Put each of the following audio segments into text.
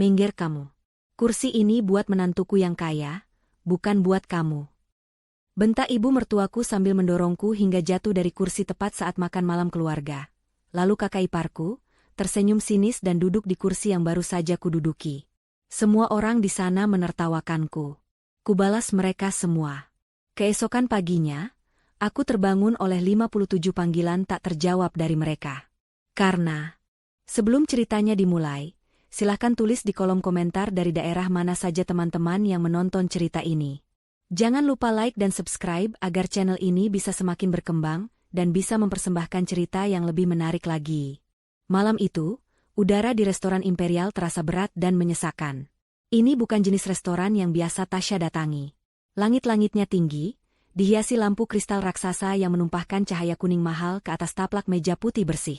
Minggir kamu. Kursi ini buat menantuku yang kaya, bukan buat kamu. Bentak ibu mertuaku sambil mendorongku hingga jatuh dari kursi tepat saat makan malam keluarga. Lalu kakak iparku, tersenyum sinis dan duduk di kursi yang baru saja kududuki. Semua orang di sana menertawakanku. Kubalas mereka semua. Keesokan paginya, aku terbangun oleh 57 panggilan tak terjawab dari mereka. Karena, sebelum ceritanya dimulai, silahkan tulis di kolom komentar dari daerah mana saja teman-teman yang menonton cerita ini. Jangan lupa like dan subscribe agar channel ini bisa semakin berkembang dan bisa mempersembahkan cerita yang lebih menarik lagi. Malam itu, udara di restoran Imperial terasa berat dan menyesakan. Ini bukan jenis restoran yang biasa Tasya datangi. Langit-langitnya tinggi, dihiasi lampu kristal raksasa yang menumpahkan cahaya kuning mahal ke atas taplak meja putih bersih.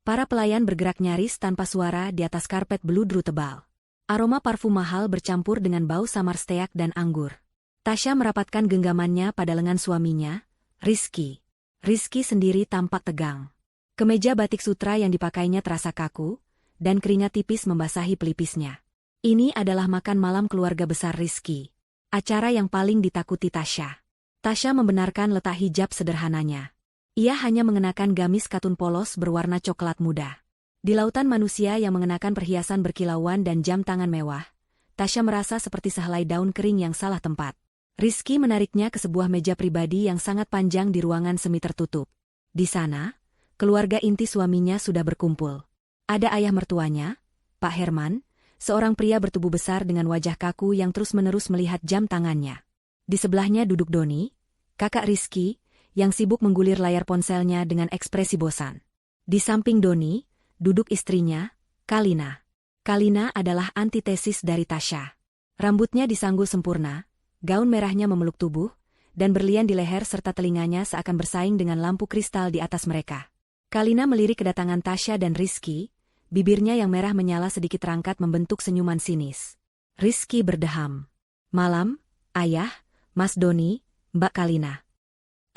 Para pelayan bergerak nyaris tanpa suara di atas karpet beludru tebal. Aroma parfum mahal bercampur dengan bau samar steak dan anggur. Tasya merapatkan genggamannya pada lengan suaminya, Rizky. Rizky sendiri tampak tegang. Kemeja batik sutra yang dipakainya terasa kaku, dan keringat tipis membasahi pelipisnya. Ini adalah makan malam keluarga besar Rizky. Acara yang paling ditakuti Tasya. Tasya membenarkan letak hijab sederhananya. Ia hanya mengenakan gamis katun polos berwarna coklat muda. Di lautan manusia yang mengenakan perhiasan berkilauan dan jam tangan mewah, Tasya merasa seperti sehelai daun kering yang salah tempat. Rizky menariknya ke sebuah meja pribadi yang sangat panjang di ruangan semi tertutup. Di sana, keluarga inti suaminya sudah berkumpul. Ada ayah mertuanya, Pak Herman, seorang pria bertubuh besar dengan wajah kaku yang terus-menerus melihat jam tangannya. Di sebelahnya duduk Doni, kakak Rizky, yang sibuk menggulir layar ponselnya dengan ekspresi bosan. Di samping Doni, duduk istrinya, Kalina. Kalina adalah antitesis dari Tasya. Rambutnya disanggul sempurna, gaun merahnya memeluk tubuh, dan berlian di leher serta telinganya seakan bersaing dengan lampu kristal di atas mereka. Kalina melirik kedatangan Tasya dan Rizky, bibirnya yang merah menyala sedikit terangkat membentuk senyuman sinis. Rizky berdeham. Malam, ayah, Mas Doni, Mbak Kalina.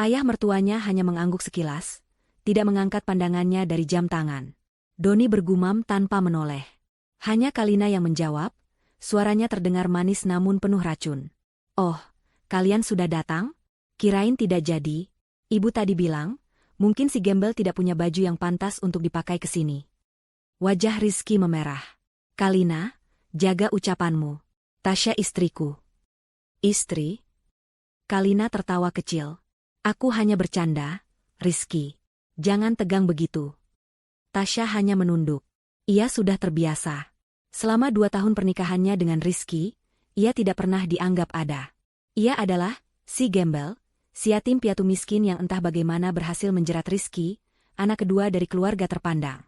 Ayah mertuanya hanya mengangguk sekilas, tidak mengangkat pandangannya dari jam tangan. Doni bergumam tanpa menoleh. Hanya Kalina yang menjawab, suaranya terdengar manis namun penuh racun. Oh, kalian sudah datang? Kirain tidak jadi. Ibu tadi bilang, mungkin si gembel tidak punya baju yang pantas untuk dipakai ke sini. Wajah Rizky memerah. Kalina, jaga ucapanmu. Tasya istriku. Istri? Kalina tertawa kecil. Aku hanya bercanda, Rizky. Jangan tegang begitu. Tasya hanya menunduk. Ia sudah terbiasa. Selama 2 tahun pernikahannya dengan Rizky, ia tidak pernah dianggap ada. Ia adalah si gembel, si yatim piatu miskin yang entah bagaimana berhasil menjerat Rizky, anak kedua dari keluarga terpandang.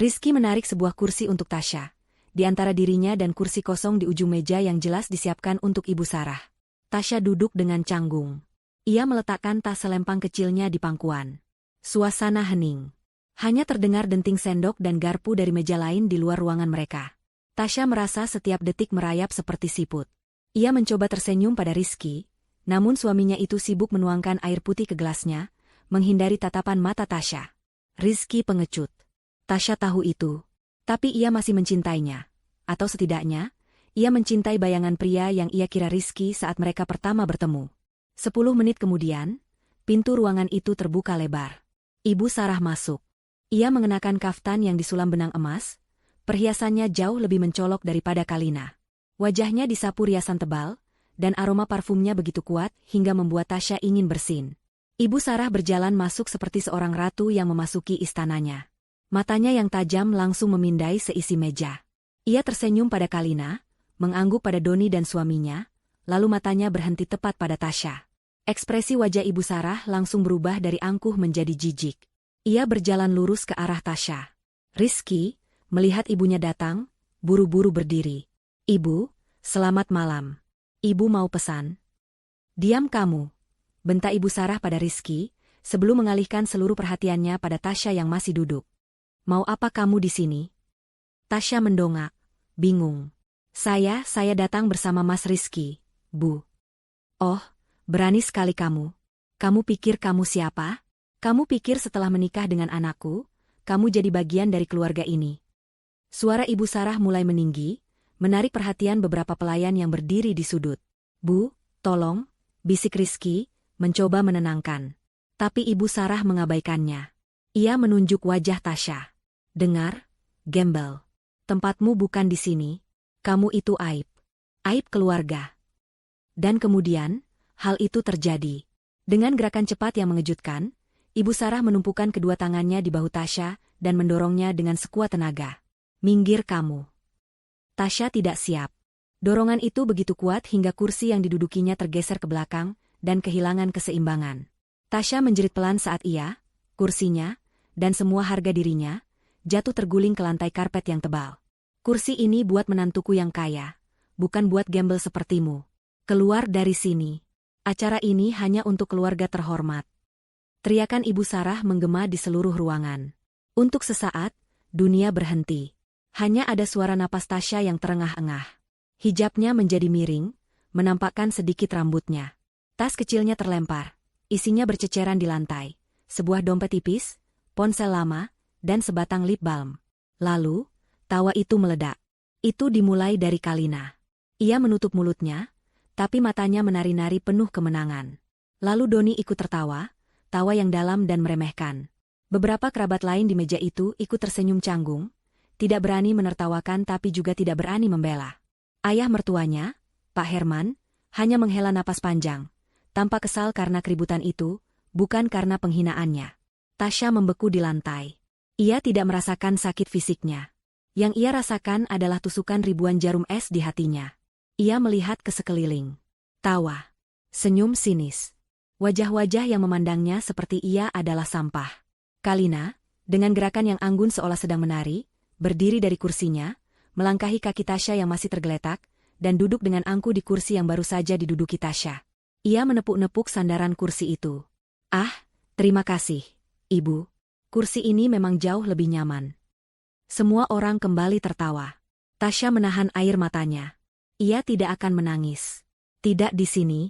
Rizky menarik sebuah kursi untuk Tasya, di antara dirinya dan kursi kosong di ujung meja yang jelas disiapkan untuk Ibu Sarah. Tasya duduk dengan canggung. Ia meletakkan tas selempang kecilnya di pangkuan. Suasana hening. Hanya terdengar denting sendok dan garpu dari meja lain di luar ruangan mereka. Tasya merasa setiap detik merayap seperti siput. Ia mencoba tersenyum pada Rizky, namun suaminya itu sibuk menuangkan air putih ke gelasnya, menghindari tatapan mata Tasya. Rizky pengecut. Tasya tahu itu. Tapi ia masih mencintainya. Atau setidaknya, ia mencintai bayangan pria yang ia kira Rizky saat mereka pertama bertemu. 10 menit kemudian, pintu ruangan itu terbuka lebar. Ibu Sarah masuk. Ia mengenakan kaftan yang disulam benang emas, perhiasannya jauh lebih mencolok daripada Kalina. Wajahnya disapu riasan tebal, dan aroma parfumnya begitu kuat hingga membuat Tasya ingin bersin. Ibu Sarah berjalan masuk seperti seorang ratu yang memasuki istananya. Matanya yang tajam langsung memindai seisi meja. Ia tersenyum pada Kalina, mengangguk pada Doni dan suaminya, lalu matanya berhenti tepat pada Tasya. Ekspresi wajah Ibu Sarah langsung berubah dari angkuh menjadi jijik. Ia berjalan lurus ke arah Tasya. Rizky, melihat ibunya datang, buru-buru berdiri. Ibu, selamat malam. Ibu mau pesan. Diam kamu, bentak Ibu Sarah pada Rizky, sebelum mengalihkan seluruh perhatiannya pada Tasya yang masih duduk. Mau apa kamu di sini? Tasya mendongak, bingung. Saya datang bersama Mas Rizky, Bu. Oh, berani sekali kamu. Kamu pikir kamu siapa? Kamu pikir setelah menikah dengan anakku, kamu jadi bagian dari keluarga ini? Suara Ibu Sarah mulai meninggi, menarik perhatian beberapa pelayan yang berdiri di sudut. "Bu, tolong," bisik Rizky, mencoba menenangkan. Tapi Ibu Sarah mengabaikannya. Ia menunjuk wajah Tasya. "Dengar, gembel. Tempatmu bukan di sini. Kamu itu aib. Aib keluarga." Dan kemudian, hal itu terjadi. Dengan gerakan cepat yang mengejutkan, Ibu Sarah menumpukan kedua tangannya di bahu Tasya dan mendorongnya dengan sekuat tenaga. "Minggir kamu." Tasya tidak siap. Dorongan itu begitu kuat hingga kursi yang didudukinya tergeser ke belakang dan kehilangan keseimbangan. Tasya menjerit pelan saat ia, kursinya, dan semua harga dirinya, jatuh terguling ke lantai karpet yang tebal. "Kursi ini buat menantuku yang kaya, bukan buat gembel sepertimu. Keluar dari sini. Acara ini hanya untuk keluarga terhormat." Teriakan Ibu Sarah menggema di seluruh ruangan. Untuk sesaat, dunia berhenti. Hanya ada suara napas Tasya yang terengah-engah. Hijabnya menjadi miring, menampakkan sedikit rambutnya. Tas kecilnya terlempar, isinya berceceran di lantai. Sebuah dompet tipis, ponsel lama, dan sebatang lip balm. Lalu, tawa itu meledak. Itu dimulai dari Kalina. Ia menutup mulutnya, tapi matanya menari-nari penuh kemenangan. Lalu Doni ikut tertawa, tawa yang dalam dan meremehkan. Beberapa kerabat lain di meja itu ikut tersenyum canggung, tidak berani menertawakan tapi juga tidak berani membela. Ayah mertuanya, Pak Herman, hanya menghela napas panjang, tampak kesal karena keributan itu, bukan karena penghinaannya. Tasya membeku di lantai. Ia tidak merasakan sakit fisiknya. Yang ia rasakan adalah tusukan ribuan jarum es di hatinya. Ia melihat ke sekeliling. Tawa. Senyum sinis. Wajah-wajah yang memandangnya seperti ia adalah sampah. Kalina, dengan gerakan yang anggun seolah sedang menari, berdiri dari kursinya, melangkahi kaki Tasya yang masih tergeletak, dan duduk dengan angkuh di kursi yang baru saja diduduki Tasya. Ia menepuk-nepuk sandaran kursi itu. "Ah, terima kasih, Ibu. Kursi ini memang jauh lebih nyaman." Semua orang kembali tertawa. Tasya menahan air matanya. Ia tidak akan menangis. Tidak di sini.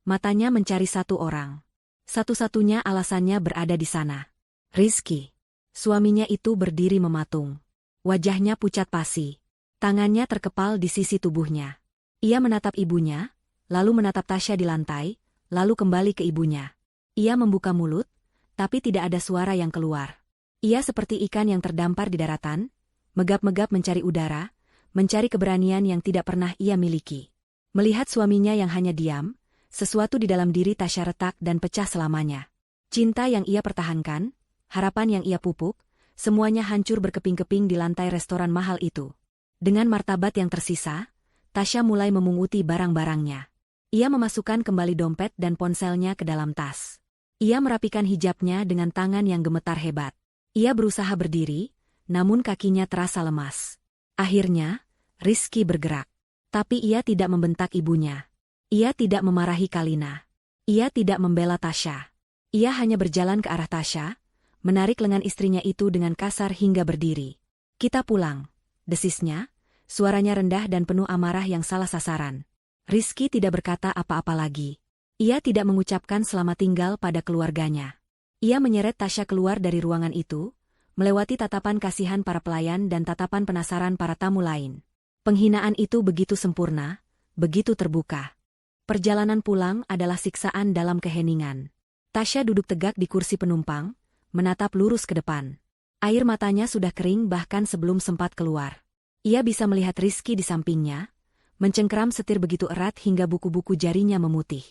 Matanya mencari satu orang. Satu-satunya alasannya berada di sana. Rizky. Suaminya itu berdiri mematung. Wajahnya pucat pasi. Tangannya terkepal di sisi tubuhnya. Ia menatap ibunya, lalu menatap Tasya di lantai, lalu kembali ke ibunya. Ia membuka mulut, tapi tidak ada suara yang keluar. Ia seperti ikan yang terdampar di daratan, megap-megap mencari udara, mencari keberanian yang tidak pernah ia miliki. Melihat suaminya yang hanya diam, sesuatu di dalam diri Tasya retak dan pecah selamanya. Cinta yang ia pertahankan, harapan yang ia pupuk, semuanya hancur berkeping-keping di lantai restoran mahal itu. Dengan martabat yang tersisa, Tasya mulai memunguti barang-barangnya. Ia memasukkan kembali dompet dan ponselnya ke dalam tas. Ia merapikan hijabnya dengan tangan yang gemetar hebat. Ia berusaha berdiri, namun kakinya terasa lemas. Akhirnya, Rizky bergerak. Tapi ia tidak membentak ibunya. Ia tidak memarahi Kalina. Ia tidak membela Tasya. Ia hanya berjalan ke arah Tasya, menarik lengan istrinya itu dengan kasar hingga berdiri. "Kita pulang," desisnya, suaranya rendah dan penuh amarah yang salah sasaran. Rizky tidak berkata apa-apa lagi. Ia tidak mengucapkan selamat tinggal pada keluarganya. Ia menyeret Tasya keluar dari ruangan itu, melewati tatapan kasihan para pelayan dan tatapan penasaran para tamu lain. Penghinaan itu begitu sempurna, begitu terbuka. Perjalanan pulang adalah siksaan dalam keheningan. Tasya duduk tegak di kursi penumpang, menatap lurus ke depan. Air matanya sudah kering bahkan sebelum sempat keluar. Ia bisa melihat Rizky di sampingnya, mencengkeram setir begitu erat hingga buku-buku jarinya memutih.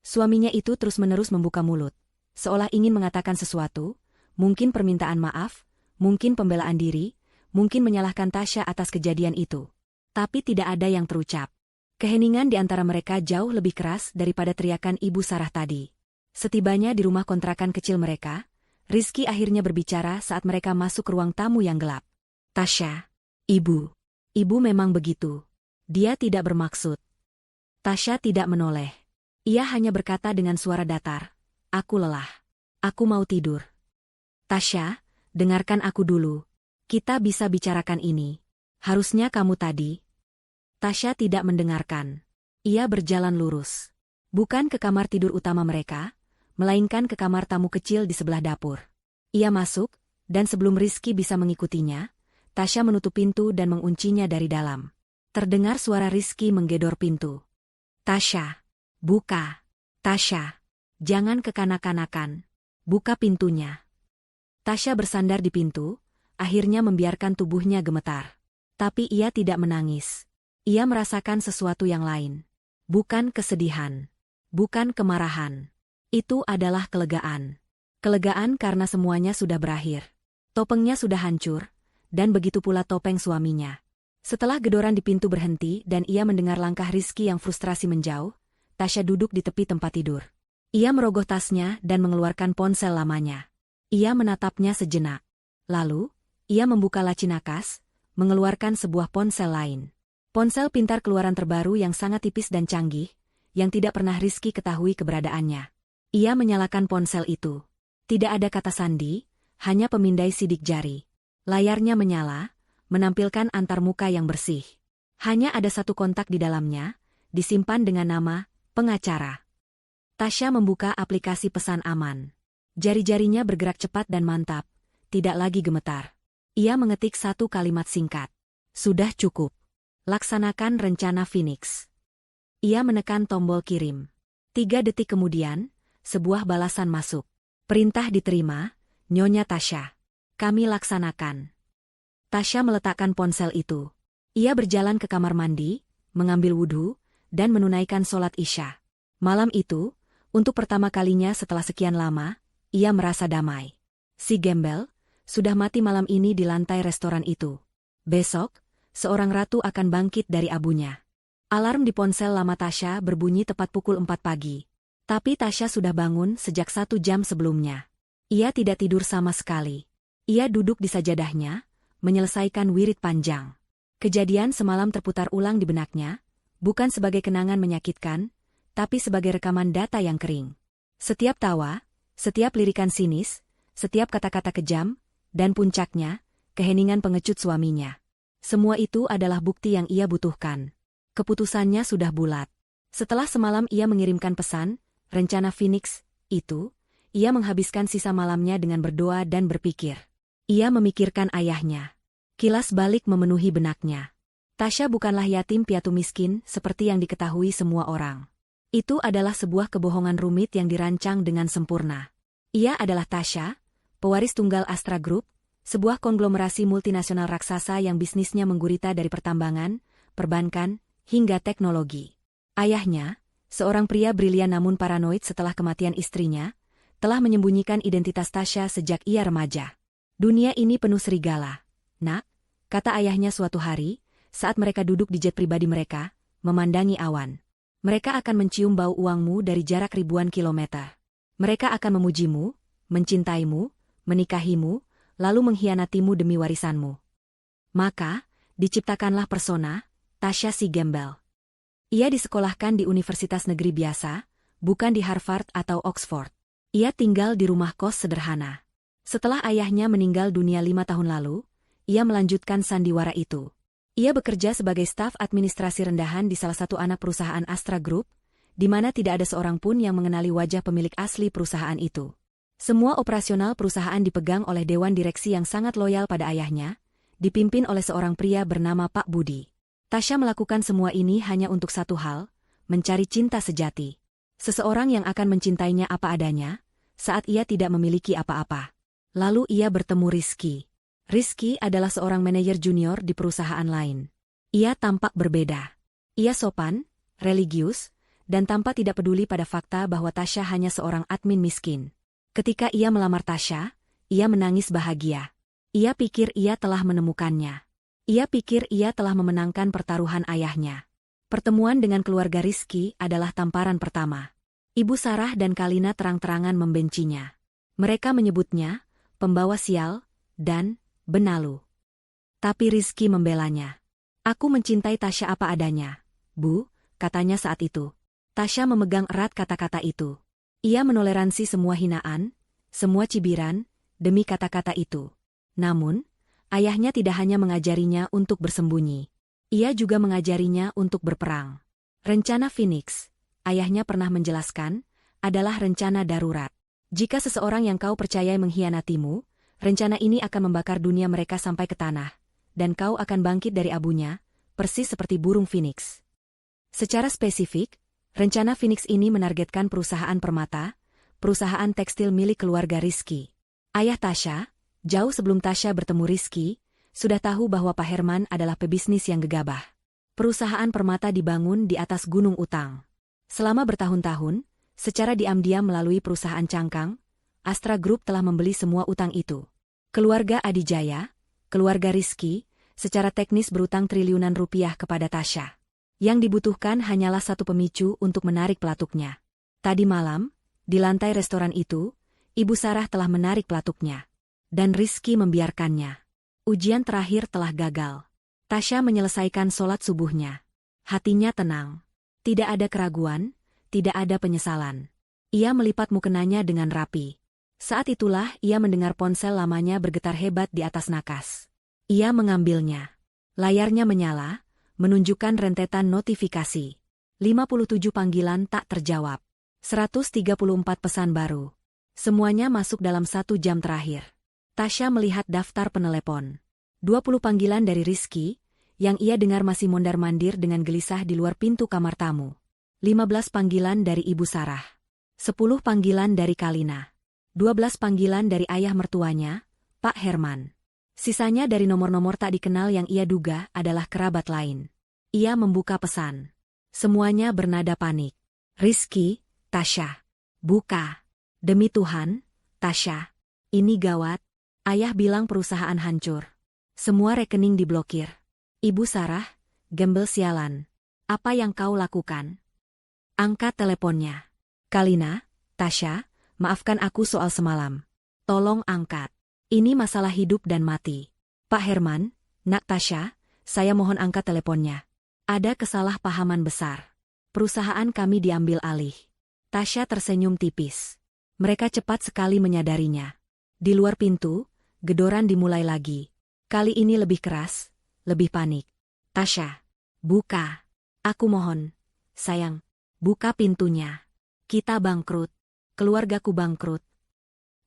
Suaminya itu terus-menerus membuka mulut, seolah ingin mengatakan sesuatu, mungkin permintaan maaf, mungkin pembelaan diri, mungkin menyalahkan Tasya atas kejadian itu. Tapi tidak ada yang terucap. Keheningan di antara mereka jauh lebih keras daripada teriakan Ibu Sarah tadi. Setibanya di rumah kontrakan kecil mereka, Rizky akhirnya berbicara saat mereka masuk ke ruang tamu yang gelap. "Tasya, Ibu memang begitu. Dia tidak bermaksud." Tasya tidak menoleh. Ia hanya berkata dengan suara datar, "Aku lelah. Aku mau tidur." "Tasya, dengarkan aku dulu. Kita bisa bicarakan ini. Harusnya kamu tadi." Tasya tidak mendengarkan. Ia berjalan lurus. Bukan ke kamar tidur utama mereka, melainkan ke kamar tamu kecil di sebelah dapur. Ia masuk, dan sebelum Rizky bisa mengikutinya, Tasya menutup pintu dan menguncinya dari dalam. Terdengar suara Rizky menggedor pintu. Tasya, buka. Tasya, jangan kekanak-kanakan. Buka pintunya. Tasya bersandar di pintu, akhirnya membiarkan tubuhnya gemetar. Tapi ia tidak menangis. Ia merasakan sesuatu yang lain. Bukan kesedihan. Bukan kemarahan. Itu adalah kelegaan. Kelegaan karena semuanya sudah berakhir. Topengnya sudah hancur, dan begitu pula topeng suaminya. Setelah gedoran di pintu berhenti dan ia mendengar langkah Rizky yang frustrasi menjauh, Tasya duduk di tepi tempat tidur. Ia merogoh tasnya dan mengeluarkan ponsel lamanya. Ia menatapnya sejenak. Lalu, ia membuka laci nakas, mengeluarkan sebuah ponsel lain. Ponsel pintar keluaran terbaru yang sangat tipis dan canggih, yang tidak pernah Rizky ketahui keberadaannya. Ia menyalakan ponsel itu. Tidak ada kata sandi, hanya pemindai sidik jari. Layarnya menyala, menampilkan antarmuka yang bersih. Hanya ada satu kontak di dalamnya, disimpan dengan nama pengacara. Tasya membuka aplikasi pesan aman. Jari-jarinya bergerak cepat dan mantap, tidak lagi gemetar. Ia mengetik satu kalimat singkat. Sudah cukup. Laksanakan rencana Phoenix. Ia menekan tombol kirim. 3 detik kemudian, sebuah balasan masuk. Perintah diterima, Nyonya Tasya. Kami laksanakan. Tasya meletakkan ponsel itu. Ia berjalan ke kamar mandi, mengambil wudhu, dan menunaikan sholat Isya. Malam itu, untuk pertama kalinya setelah sekian lama, ia merasa damai. Si gembel sudah mati malam ini di lantai restoran itu. Besok, seorang ratu akan bangkit dari abunya. Alarm di ponsel lama Tasya berbunyi tepat pukul 4 pagi. Tapi Tasya sudah bangun sejak 1 jam sebelumnya. Ia tidak tidur sama sekali. Ia duduk di sajadahnya, menyelesaikan wirid panjang. Kejadian semalam terputar ulang di benaknya, bukan sebagai kenangan menyakitkan, tapi sebagai rekaman data yang kering. Setiap tawa, setiap lirikan sinis, setiap kata-kata kejam, dan puncaknya, keheningan pengecut suaminya. Semua itu adalah bukti yang ia butuhkan. Keputusannya sudah bulat. Setelah semalam ia mengirimkan pesan, rencana Phoenix, itu, ia menghabiskan sisa malamnya dengan berdoa dan berpikir. Ia memikirkan ayahnya. Kilas balik memenuhi benaknya. Tasya bukanlah yatim piatu miskin seperti yang diketahui semua orang. Itu adalah sebuah kebohongan rumit yang dirancang dengan sempurna. Ia adalah Tasya, pewaris tunggal Astra Group, sebuah konglomerasi multinasional raksasa yang bisnisnya menggurita dari pertambangan, perbankan, hingga teknologi. Ayahnya, seorang pria brilian namun paranoid setelah kematian istrinya, telah menyembunyikan identitas Tasya sejak ia remaja. Dunia ini penuh serigala, Nak, kata ayahnya suatu hari, saat mereka duduk di jet pribadi mereka, memandangi awan. Mereka akan mencium bau uangmu dari jarak ribuan kilometer. Mereka akan memujimu, mencintaimu, menikahimu, lalu mengkhianatimu demi warisanmu. Maka, diciptakanlah persona, Tasya si gembel. Ia disekolahkan di universitas negeri biasa, bukan di Harvard atau Oxford. Ia tinggal di rumah kos sederhana. Setelah ayahnya meninggal dunia 5 tahun lalu, ia melanjutkan sandiwara itu. Ia bekerja sebagai staf administrasi rendahan di salah satu anak perusahaan Astra Group, di mana tidak ada seorang pun yang mengenali wajah pemilik asli perusahaan itu. Semua operasional perusahaan dipegang oleh dewan direksi yang sangat loyal pada ayahnya, dipimpin oleh seorang pria bernama Pak Budi. Tasya melakukan semua ini hanya untuk satu hal, mencari cinta sejati. Seseorang yang akan mencintainya apa adanya, saat ia tidak memiliki apa-apa. Lalu ia bertemu Rizky. Rizky adalah seorang manajer junior di perusahaan lain. Ia tampak berbeda. Ia sopan, religius, dan tampak tidak peduli pada fakta bahwa Tasya hanya seorang admin miskin. Ketika ia melamar Tasya, ia menangis bahagia. Ia pikir ia telah menemukannya. Ia pikir ia telah memenangkan pertaruhan ayahnya. Pertemuan dengan keluarga Rizky adalah tamparan pertama. Ibu Sarah dan Kalina terang-terangan membencinya. Mereka menyebutnya pembawa sial dan benalu. Tapi Rizky membelanya. Aku mencintai Tasya apa adanya, Bu, katanya saat itu. Tasya memegang erat kata-kata itu. Ia menoleransi semua hinaan, semua cibiran, demi kata-kata itu. Namun, ayahnya tidak hanya mengajarinya untuk bersembunyi. Ia juga mengajarinya untuk berperang. Rencana Phoenix, ayahnya pernah menjelaskan, adalah rencana darurat. Jika seseorang yang kau percayai mengkhianatimu, rencana ini akan membakar dunia mereka sampai ke tanah, dan kau akan bangkit dari abunya, persis seperti burung Phoenix. Secara spesifik, rencana Phoenix ini menargetkan perusahaan permata, perusahaan tekstil milik keluarga Rizky. Ayah Tasya, jauh sebelum Tasya bertemu Rizky, sudah tahu bahwa Pak Herman adalah pebisnis yang gegabah. Perusahaan permata dibangun di atas gunung utang. Selama bertahun-tahun, secara diam-diam melalui perusahaan cangkang, Astra Group telah membeli semua utang itu. Keluarga Adijaya, keluarga Rizky, secara teknis berutang triliunan rupiah kepada Tasya. Yang dibutuhkan hanyalah satu pemicu untuk menarik pelatuknya. Tadi malam, di lantai restoran itu, Ibu Sarah telah menarik pelatuknya. Dan Rizky membiarkannya. Ujian terakhir telah gagal. Tasya menyelesaikan sholat subuhnya. Hatinya tenang. Tidak ada keraguan, tidak ada penyesalan. Ia melipat mukenanya dengan rapi. Saat itulah ia mendengar ponsel lamanya bergetar hebat di atas nakas. Ia mengambilnya. Layarnya menyala, menunjukkan rentetan notifikasi. 57 panggilan tak terjawab. 134 pesan baru. Semuanya masuk dalam 1 jam terakhir. Tasya melihat daftar penelepon. 20 panggilan dari Rizky, yang ia dengar masih mondar-mandir dengan gelisah di luar pintu kamar tamu. 15 panggilan dari Ibu Sarah. 10 panggilan dari Kalina. 12 panggilan dari ayah mertuanya, Pak Herman. Sisanya dari nomor-nomor tak dikenal yang ia duga adalah kerabat lain. Ia membuka pesan. Semuanya bernada panik. Rizky, Tasya. Buka. Demi Tuhan, Tasya. Ini gawat. Ayah bilang perusahaan hancur. Semua rekening diblokir. Ibu Sarah, gembel sialan. Apa yang kau lakukan? Angkat teleponnya. Kalina, Tasya, maafkan aku soal semalam. Tolong angkat. Ini masalah hidup dan mati. Pak Herman, Nak Tasya, saya mohon angkat teleponnya. Ada kesalahpahaman besar. Perusahaan kami diambil alih. Tasya tersenyum tipis. Mereka cepat sekali menyadarinya. Di luar pintu, gedoran dimulai lagi. Kali ini lebih keras, lebih panik. Tasya, buka. Aku mohon. Sayang, buka pintunya. Kita bangkrut. Keluargaku bangkrut.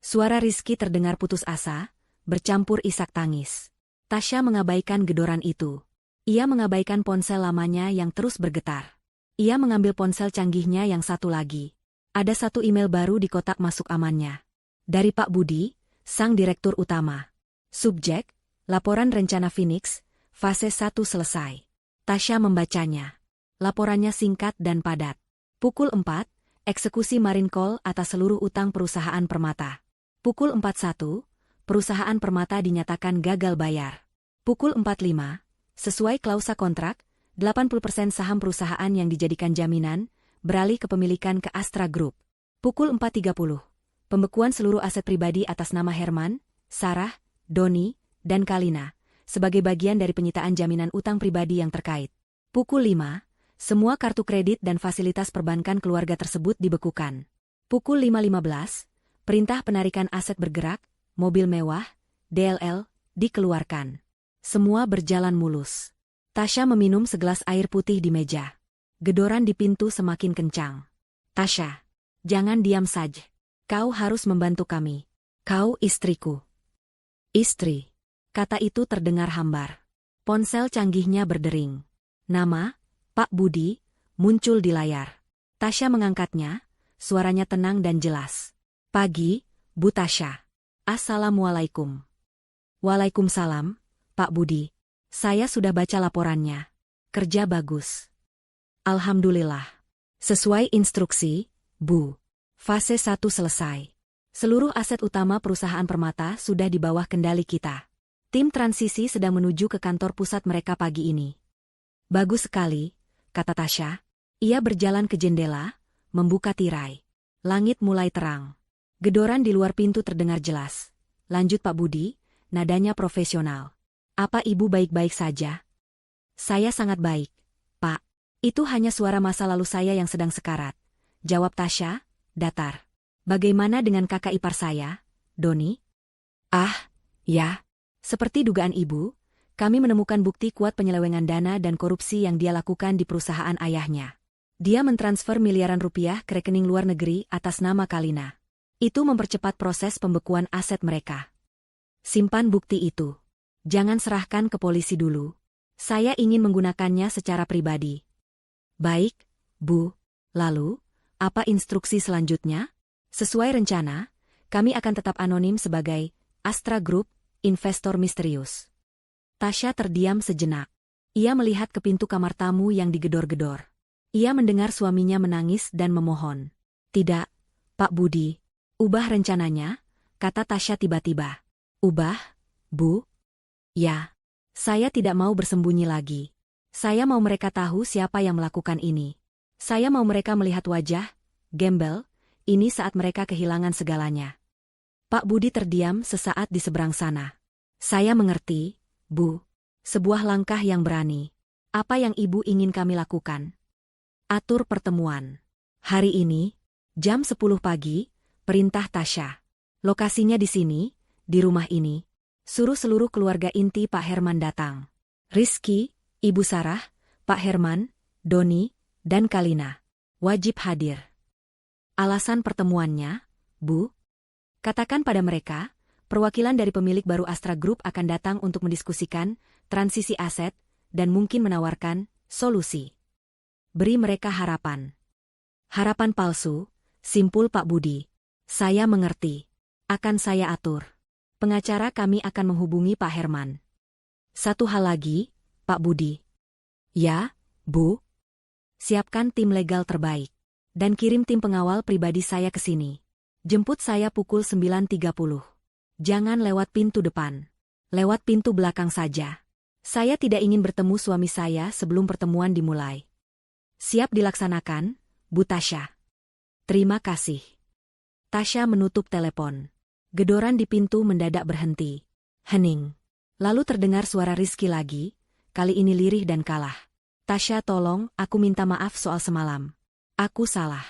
Suara Rizky terdengar putus asa, bercampur isak tangis. Tasya mengabaikan gedoran itu. Ia mengabaikan ponsel lamanya yang terus bergetar. Ia mengambil ponsel canggihnya yang satu lagi. Ada satu email baru di kotak masuk amannya. Dari Pak Budi, sang direktur utama. Subjek, laporan rencana Phoenix, fase 1 selesai. Tasya membacanya. Laporannya singkat dan padat. Pukul 4, eksekusi marine call atas seluruh utang perusahaan permata. Pukul 41, perusahaan permata dinyatakan gagal bayar. Pukul 45, sesuai klausa kontrak, 80% saham perusahaan yang dijadikan jaminan, beralih kepemilikan ke Astra Group. Pukul 4.30, pembekuan seluruh aset pribadi atas nama Herman, Sarah, Doni, dan Kalina, sebagai bagian dari penyitaan jaminan utang pribadi yang terkait. Pukul 5, semua kartu kredit dan fasilitas perbankan keluarga tersebut dibekukan. Pukul 5.15, perintah penarikan aset bergerak, mobil mewah, DLL, dikeluarkan. Semua berjalan mulus. Tasya meminum segelas air putih di meja. Gedoran di pintu semakin kencang. Tasya, jangan diam saja. Kau harus membantu kami. Kau istriku. Istri. Kata itu terdengar hambar. Ponsel canggihnya berdering. Nama, Pak Budi, muncul di layar. Tasya mengangkatnya, suaranya tenang dan jelas. Pagi, Bu Tasya. Assalamualaikum. Waalaikumsalam, Pak Budi. Saya sudah baca laporannya. Kerja bagus. Alhamdulillah. Sesuai instruksi, Bu. Fase 1 selesai. Seluruh aset utama perusahaan permata sudah di bawah kendali kita. Tim transisi sedang menuju ke kantor pusat mereka pagi ini. Bagus sekali, kata Tasya. Ia berjalan ke jendela, membuka tirai. Langit mulai terang. Gedoran di luar pintu terdengar jelas. Lanjut Pak Budi, nadanya profesional. Apa Ibu baik-baik saja? Saya sangat baik, Pak. Itu hanya suara masa lalu saya yang sedang sekarat. Jawab Tasya, datar. Bagaimana dengan kakak ipar saya, Doni? Ah, ya. Seperti dugaan Ibu, kami menemukan bukti kuat penyelewengan dana dan korupsi yang dia lakukan di perusahaan ayahnya. Dia mentransfer miliaran rupiah ke rekening luar negeri atas nama Kalina. Itu mempercepat proses pembekuan aset mereka. Simpan bukti itu. Jangan serahkan ke polisi dulu. Saya ingin menggunakannya secara pribadi. Baik, Bu. Lalu, apa instruksi selanjutnya? Sesuai rencana, kami akan tetap anonim sebagai Astra Group, investor misterius. Tasya terdiam sejenak. Ia melihat ke pintu kamar tamu yang digedor-gedor. Ia mendengar suaminya menangis dan memohon. Tidak, Pak Budi. Ubah rencananya, kata Tasya tiba-tiba. Ubah, Bu? Ya. Saya tidak mau bersembunyi lagi. Saya mau mereka tahu siapa yang melakukan ini. Saya mau mereka melihat wajah, gembel, ini saat mereka kehilangan segalanya. Pak Budi terdiam sesaat di seberang sana. Saya mengerti, Bu. Sebuah langkah yang berani. Apa yang Ibu ingin kami lakukan? Atur pertemuan. Hari ini, jam 10 pagi, perintah Tasya. Lokasinya di sini, di rumah ini. Suruh seluruh keluarga inti Pak Herman datang. Rizky, Ibu Sarah, Pak Herman, Doni, dan Kalina. Wajib hadir. Alasan pertemuannya, Bu? Katakan pada mereka, perwakilan dari pemilik baru Astra Group akan datang untuk mendiskusikan transisi aset dan mungkin menawarkan solusi. Beri mereka harapan. Harapan palsu, simpul Pak Budi. Saya mengerti. Akan saya atur. Pengacara kami akan menghubungi Pak Herman. Satu hal lagi, Pak Budi. Ya, Bu. Siapkan tim legal terbaik. Dan kirim tim pengawal pribadi saya ke sini. Jemput saya pukul 9.30. Jangan lewat pintu depan. Lewat pintu belakang saja. Saya tidak ingin bertemu suami saya sebelum pertemuan dimulai. Siap dilaksanakan, Bu Tasya. Terima kasih. Tasya menutup telepon. Gedoran di pintu mendadak berhenti. Hening. Lalu terdengar suara Rizky lagi, kali ini lirih dan kalah. Tasya, tolong, aku minta maaf soal semalam. Aku salah.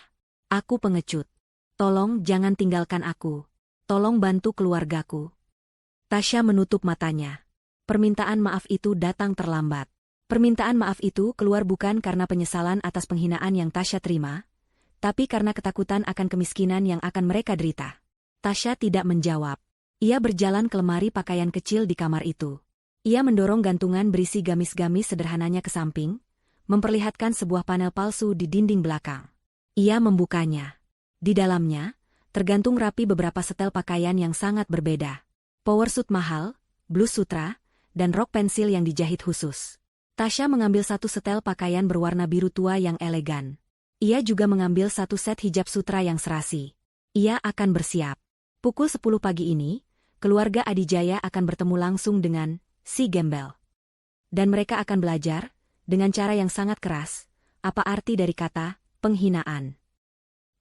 Aku pengecut. Tolong jangan tinggalkan aku. Tolong bantu keluargaku. Tasya menutup matanya. Permintaan maaf itu datang terlambat. Permintaan maaf itu keluar bukan karena penyesalan atas penghinaan yang Tasya terima, tapi karena ketakutan akan kemiskinan yang akan mereka derita. Tasya tidak menjawab. Ia berjalan ke lemari pakaian kecil di kamar itu. Ia mendorong gantungan berisi gamis-gamis sederhananya ke samping, memperlihatkan sebuah panel palsu di dinding belakang. Ia membukanya. Di dalamnya, tergantung rapi beberapa setel pakaian yang sangat berbeda. Power suit mahal, blus sutra, dan rok pensil yang dijahit khusus. Tasya mengambil satu setel pakaian berwarna biru tua yang elegan. Ia juga mengambil satu set hijab sutra yang serasi. Ia akan bersiap. Pukul 10 pagi ini, keluarga Adijaya akan bertemu langsung dengan si gembel. Dan mereka akan belajar, dengan cara yang sangat keras, apa arti dari kata penghinaan.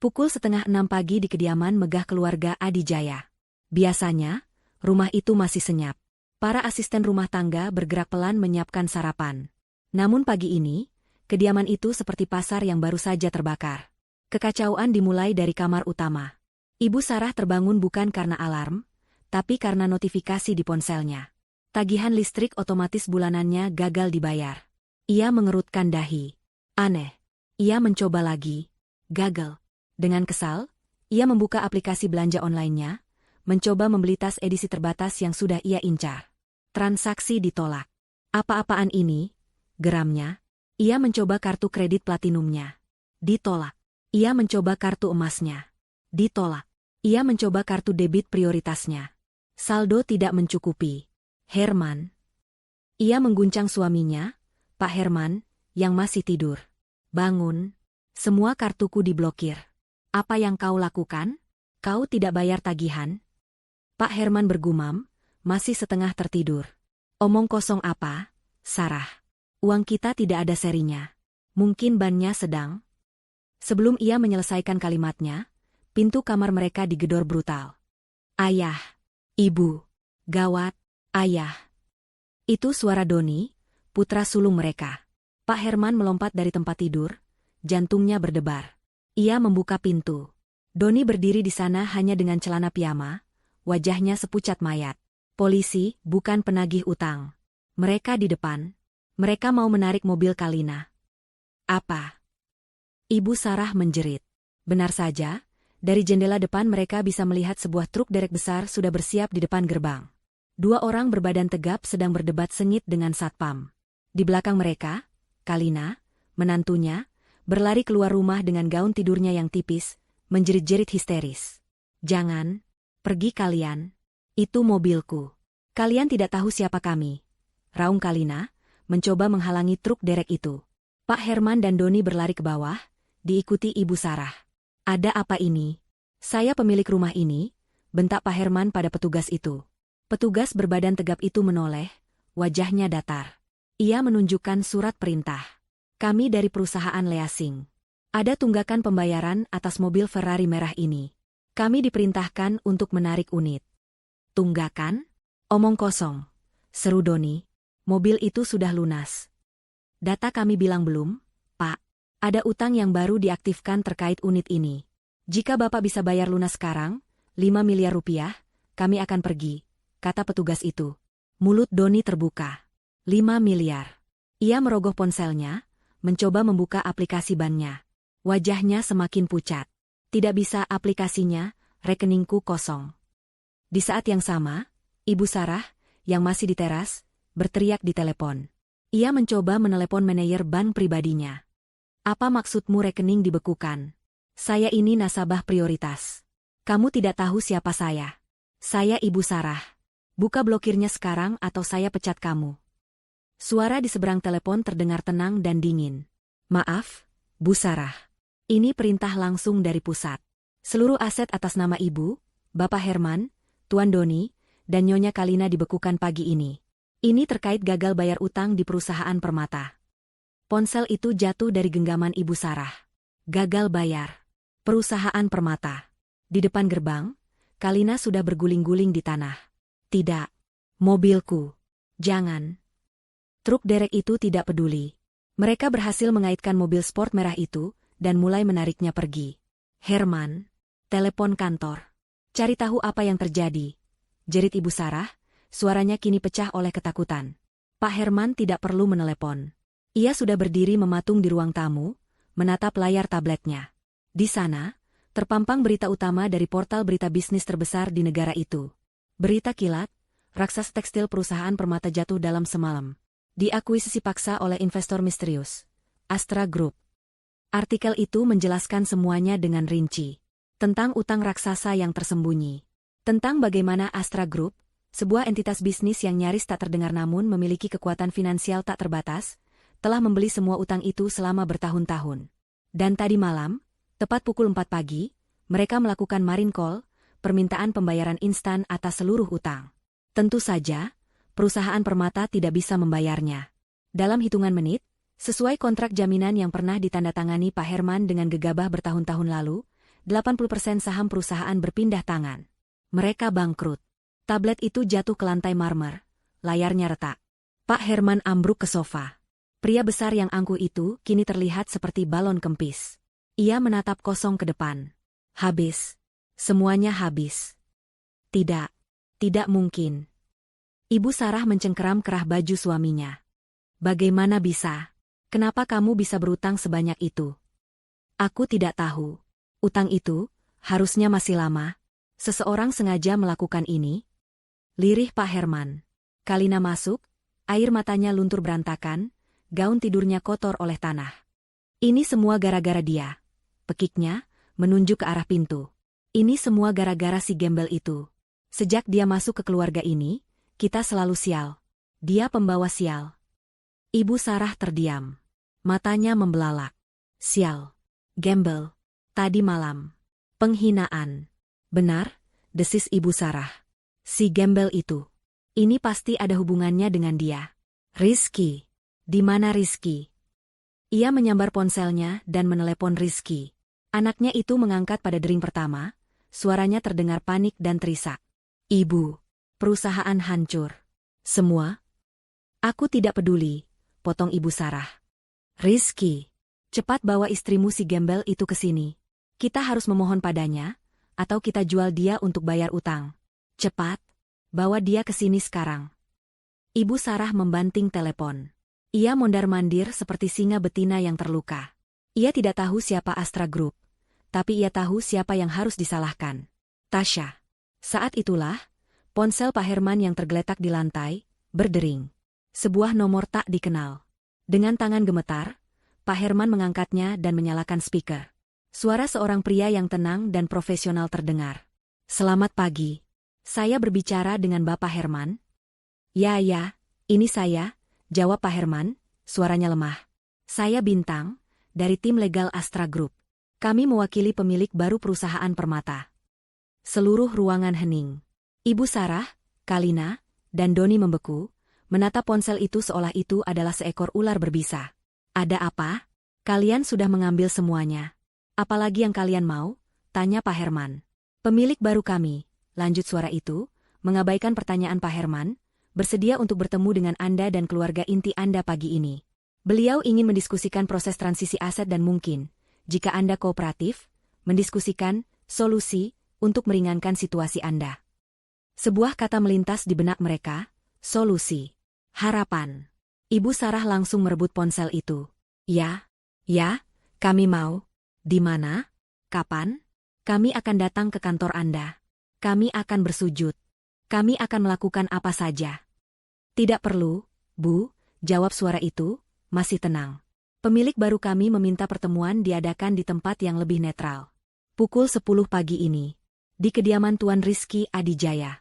Pukul 5:30 pagi di kediaman megah keluarga Adijaya. Biasanya, rumah itu masih senyap. Para asisten rumah tangga bergerak pelan menyiapkan sarapan. Namun pagi ini, kediaman itu seperti pasar yang baru saja terbakar. Kekacauan dimulai dari kamar utama. Ibu Sarah terbangun bukan karena alarm, tapi karena notifikasi di ponselnya. Tagihan listrik otomatis bulanannya gagal dibayar. Ia mengerutkan dahi. Aneh. Ia mencoba lagi. Gagal. Dengan kesal, ia membuka aplikasi belanja online-nya, mencoba membeli tas edisi terbatas yang sudah ia incar. Transaksi ditolak. Apa-apaan ini? Geramnya. Ia mencoba kartu kredit platinumnya. Ditolak. Ia mencoba kartu emasnya. Ditolak. Ia mencoba kartu debit prioritasnya. Saldo tidak mencukupi. Herman. Ia mengguncang suaminya, Pak Herman, yang masih tidur. Bangun. Semua kartuku diblokir. Apa yang kau lakukan? Kau tidak bayar tagihan? Pak Herman bergumam, masih setengah tertidur. Omong kosong apa, Sarah? Uang kita tidak ada serinya. Mungkin bannya sedang. Sebelum ia menyelesaikan kalimatnya, pintu kamar mereka digedor brutal. Ayah. Ibu. Gawat. Ayah. Itu suara Doni, putra sulung mereka. Pak Herman melompat dari tempat tidur, jantungnya berdebar. Ia membuka pintu. Doni berdiri di sana hanya dengan celana piyama, wajahnya sepucat mayat. Polisi, bukan penagih utang. Mereka di depan. Mereka mau menarik mobil Kalina. Apa? Ibu Sarah menjerit. Benar saja, dari jendela depan mereka bisa melihat sebuah truk derek besar sudah bersiap di depan gerbang. Dua orang berbadan tegap sedang berdebat sengit dengan satpam. Di belakang mereka, Kalina, menantunya, berlari keluar rumah dengan gaun tidurnya yang tipis, menjerit-jerit histeris. "Jangan, pergi kalian. Itu mobilku. Kalian tidak tahu siapa kami," raung Kalina, mencoba menghalangi truk derek itu. Pak Herman dan Doni berlari ke bawah, diikuti Ibu Sarah. "Ada apa ini?" "Saya pemilik rumah ini," bentak Pak Herman pada petugas itu. Petugas berbadan tegap itu menoleh, wajahnya datar. Ia menunjukkan surat perintah. "Kami dari perusahaan Leasing. Ada tunggakan pembayaran atas mobil Ferrari merah ini. Kami diperintahkan untuk menarik unit." "Tunggakan? Omong kosong," seru Doni. "Mobil itu sudah lunas." "Data kami bilang belum, Pak. Ada utang yang baru diaktifkan terkait unit ini. Jika Bapak bisa bayar lunas sekarang, 5 miliar rupiah, kami akan pergi," kata petugas itu. Mulut Doni terbuka. 5 miliar. Ia merogoh ponselnya, mencoba membuka aplikasi bannya. Wajahnya semakin pucat. "Tidak bisa aplikasinya, rekeningku kosong." Di saat yang sama, Ibu Sarah, yang masih di teras, berteriak di telepon. Ia mencoba menelepon manajer bank pribadinya. "Apa maksudmu rekening dibekukan? Saya ini nasabah prioritas. Kamu tidak tahu siapa saya. Saya Ibu Sarah. Buka blokirnya sekarang atau saya pecat kamu." Suara di seberang telepon terdengar tenang dan dingin. "Maaf, Bu Sarah. Ini perintah langsung dari pusat. Seluruh aset atas nama Ibu, Bapak Herman, Tuan Doni, dan Nyonya Kalina dibekukan pagi ini. Ini terkait gagal bayar utang di perusahaan Permata." Ponsel itu jatuh dari genggaman Ibu Sarah. Gagal bayar. Perusahaan Permata. Di depan gerbang, Kalina sudah berguling-guling di tanah. "Tidak. Mobilku. Jangan." Truk derek itu tidak peduli. Mereka berhasil mengaitkan mobil sport merah itu, dan mulai menariknya pergi. "Herman, telepon kantor. Cari tahu apa yang terjadi," jerit Ibu Sarah, suaranya kini pecah oleh ketakutan. Pak Herman tidak perlu menelepon. Ia sudah berdiri mematung di ruang tamu, menatap layar tabletnya. Di sana, terpampang berita utama dari portal berita bisnis terbesar di negara itu. Berita kilat, raksasa tekstil perusahaan Permata jatuh dalam semalam. Diakuisisi paksa oleh investor misterius, Astra Group. Artikel itu menjelaskan semuanya dengan rinci. Tentang utang raksasa yang tersembunyi. Tentang bagaimana Astra Group, sebuah entitas bisnis yang nyaris tak terdengar namun memiliki kekuatan finansial tak terbatas, telah membeli semua utang itu selama bertahun-tahun. Dan tadi malam, tepat pukul 4 pagi, mereka melakukan marine call, permintaan pembayaran instan atas seluruh utang. Tentu saja, perusahaan Permata tidak bisa membayarnya. Dalam hitungan menit, sesuai kontrak jaminan yang pernah ditandatangani Pak Herman dengan gegabah bertahun-tahun lalu, 80% saham perusahaan berpindah tangan. Mereka bangkrut. Tablet itu jatuh ke lantai marmer, layarnya retak. Pak Herman ambruk ke sofa. Pria besar yang angkuh itu kini terlihat seperti balon kempis. Ia menatap kosong ke depan. Habis. Semuanya habis. Tidak. Tidak mungkin. Ibu Sarah mencengkeram kerah baju suaminya. "Bagaimana bisa? Kenapa kamu bisa berutang sebanyak itu?" "Aku tidak tahu. Utang itu, harusnya masih lama. Seseorang sengaja melakukan ini." Lirih Pak Herman. Kalina masuk, air matanya luntur berantakan, gaun tidurnya kotor oleh tanah. "Ini semua gara-gara dia," pekiknya, menunjuk ke arah pintu. "Ini semua gara-gara si gembel itu. Sejak dia masuk ke keluarga ini, kita selalu sial. Dia pembawa sial." Ibu Sarah terdiam. Matanya membelalak. "Sial. Gembel. Tadi malam. Penghinaan." "Benar," desis Ibu Sarah. "Si gembel itu. Ini pasti ada hubungannya dengan dia." "Rizky. Di mana Rizky?" Ia menyambar ponselnya dan menelepon Rizky. Anaknya itu mengangkat pada dering pertama, suaranya terdengar panik dan terisak. "Ibu. Perusahaan hancur. Semua?" "Aku tidak peduli," potong Ibu Sarah. "Rizky, cepat bawa istrimu si gembel itu ke sini. Kita harus memohon padanya, atau kita jual dia untuk bayar utang. Cepat, bawa dia ke sini sekarang." Ibu Sarah membanting telepon. Ia mondar-mandir seperti singa betina yang terluka. Ia tidak tahu siapa Astra Group, tapi ia tahu siapa yang harus disalahkan. Tasya. Saat itulah, ponsel Pak Herman yang tergeletak di lantai, berdering. Sebuah nomor tak dikenal. Dengan tangan gemetar, Pak Herman mengangkatnya dan menyalakan speaker. Suara seorang pria yang tenang dan profesional terdengar. "Selamat pagi. Saya berbicara dengan Bapak Herman?" Ya, ini saya," jawab Pak Herman, suaranya lemah. "Saya Bintang, dari tim legal Astra Group. Kami mewakili pemilik baru perusahaan Permata." Seluruh ruangan hening. Ibu Sarah, Kalina, dan Doni membeku, menatap ponsel itu seolah itu adalah seekor ular berbisa. "Ada apa? Kalian sudah mengambil semuanya. Apalagi yang kalian mau?" tanya Pak Herman. "Pemilik baru kami," lanjut suara itu, mengabaikan pertanyaan Pak Herman, "bersedia untuk bertemu dengan Anda dan keluarga inti Anda pagi ini. Beliau ingin mendiskusikan proses transisi aset dan mungkin, jika Anda kooperatif, mendiskusikan solusi untuk meringankan situasi Anda." Sebuah kata melintas di benak mereka, solusi. Harapan. Ibu Sarah langsung merebut ponsel itu. Ya, kami mau." "Di mana? Kapan?" "Kami akan datang ke kantor Anda. Kami akan bersujud. Kami akan melakukan apa saja." "Tidak perlu, Bu," jawab suara itu, masih tenang. "Pemilik baru kami meminta pertemuan diadakan di tempat yang lebih netral. Pukul 10 pagi ini. Di kediaman Tuan Rizky Adijaya."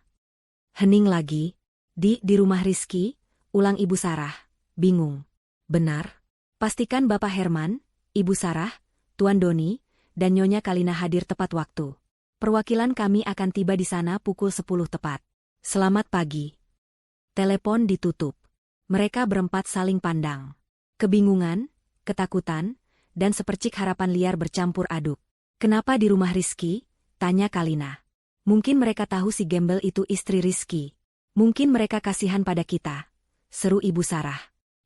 Hening lagi. Di rumah Rizky?" ulang Ibu Sarah, bingung. "Benar. Pastikan Bapak Herman, Ibu Sarah, Tuan Doni, dan Nyonya Kalina hadir tepat waktu. Perwakilan kami akan tiba di sana pukul 10 tepat. Selamat pagi." Telepon ditutup. Mereka berempat saling pandang. Kebingungan, ketakutan, dan sepercik harapan liar bercampur aduk. "Kenapa di rumah Rizky?" tanya Kalina. "Mungkin mereka tahu si gembel itu istri Rizky. Mungkin mereka kasihan pada kita," seru Ibu Sarah.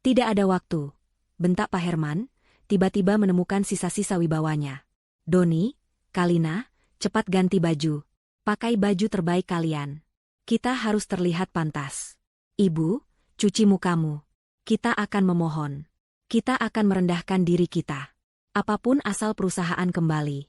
"Tidak ada waktu," bentak Pak Herman, tiba-tiba menemukan sisa-sisa wibawanya. "Doni, Kalina, cepat ganti baju. Pakai baju terbaik kalian. Kita harus terlihat pantas. Ibu, cuci mukamu. Kita akan memohon. Kita akan merendahkan diri kita. Apapun asal perusahaan kembali."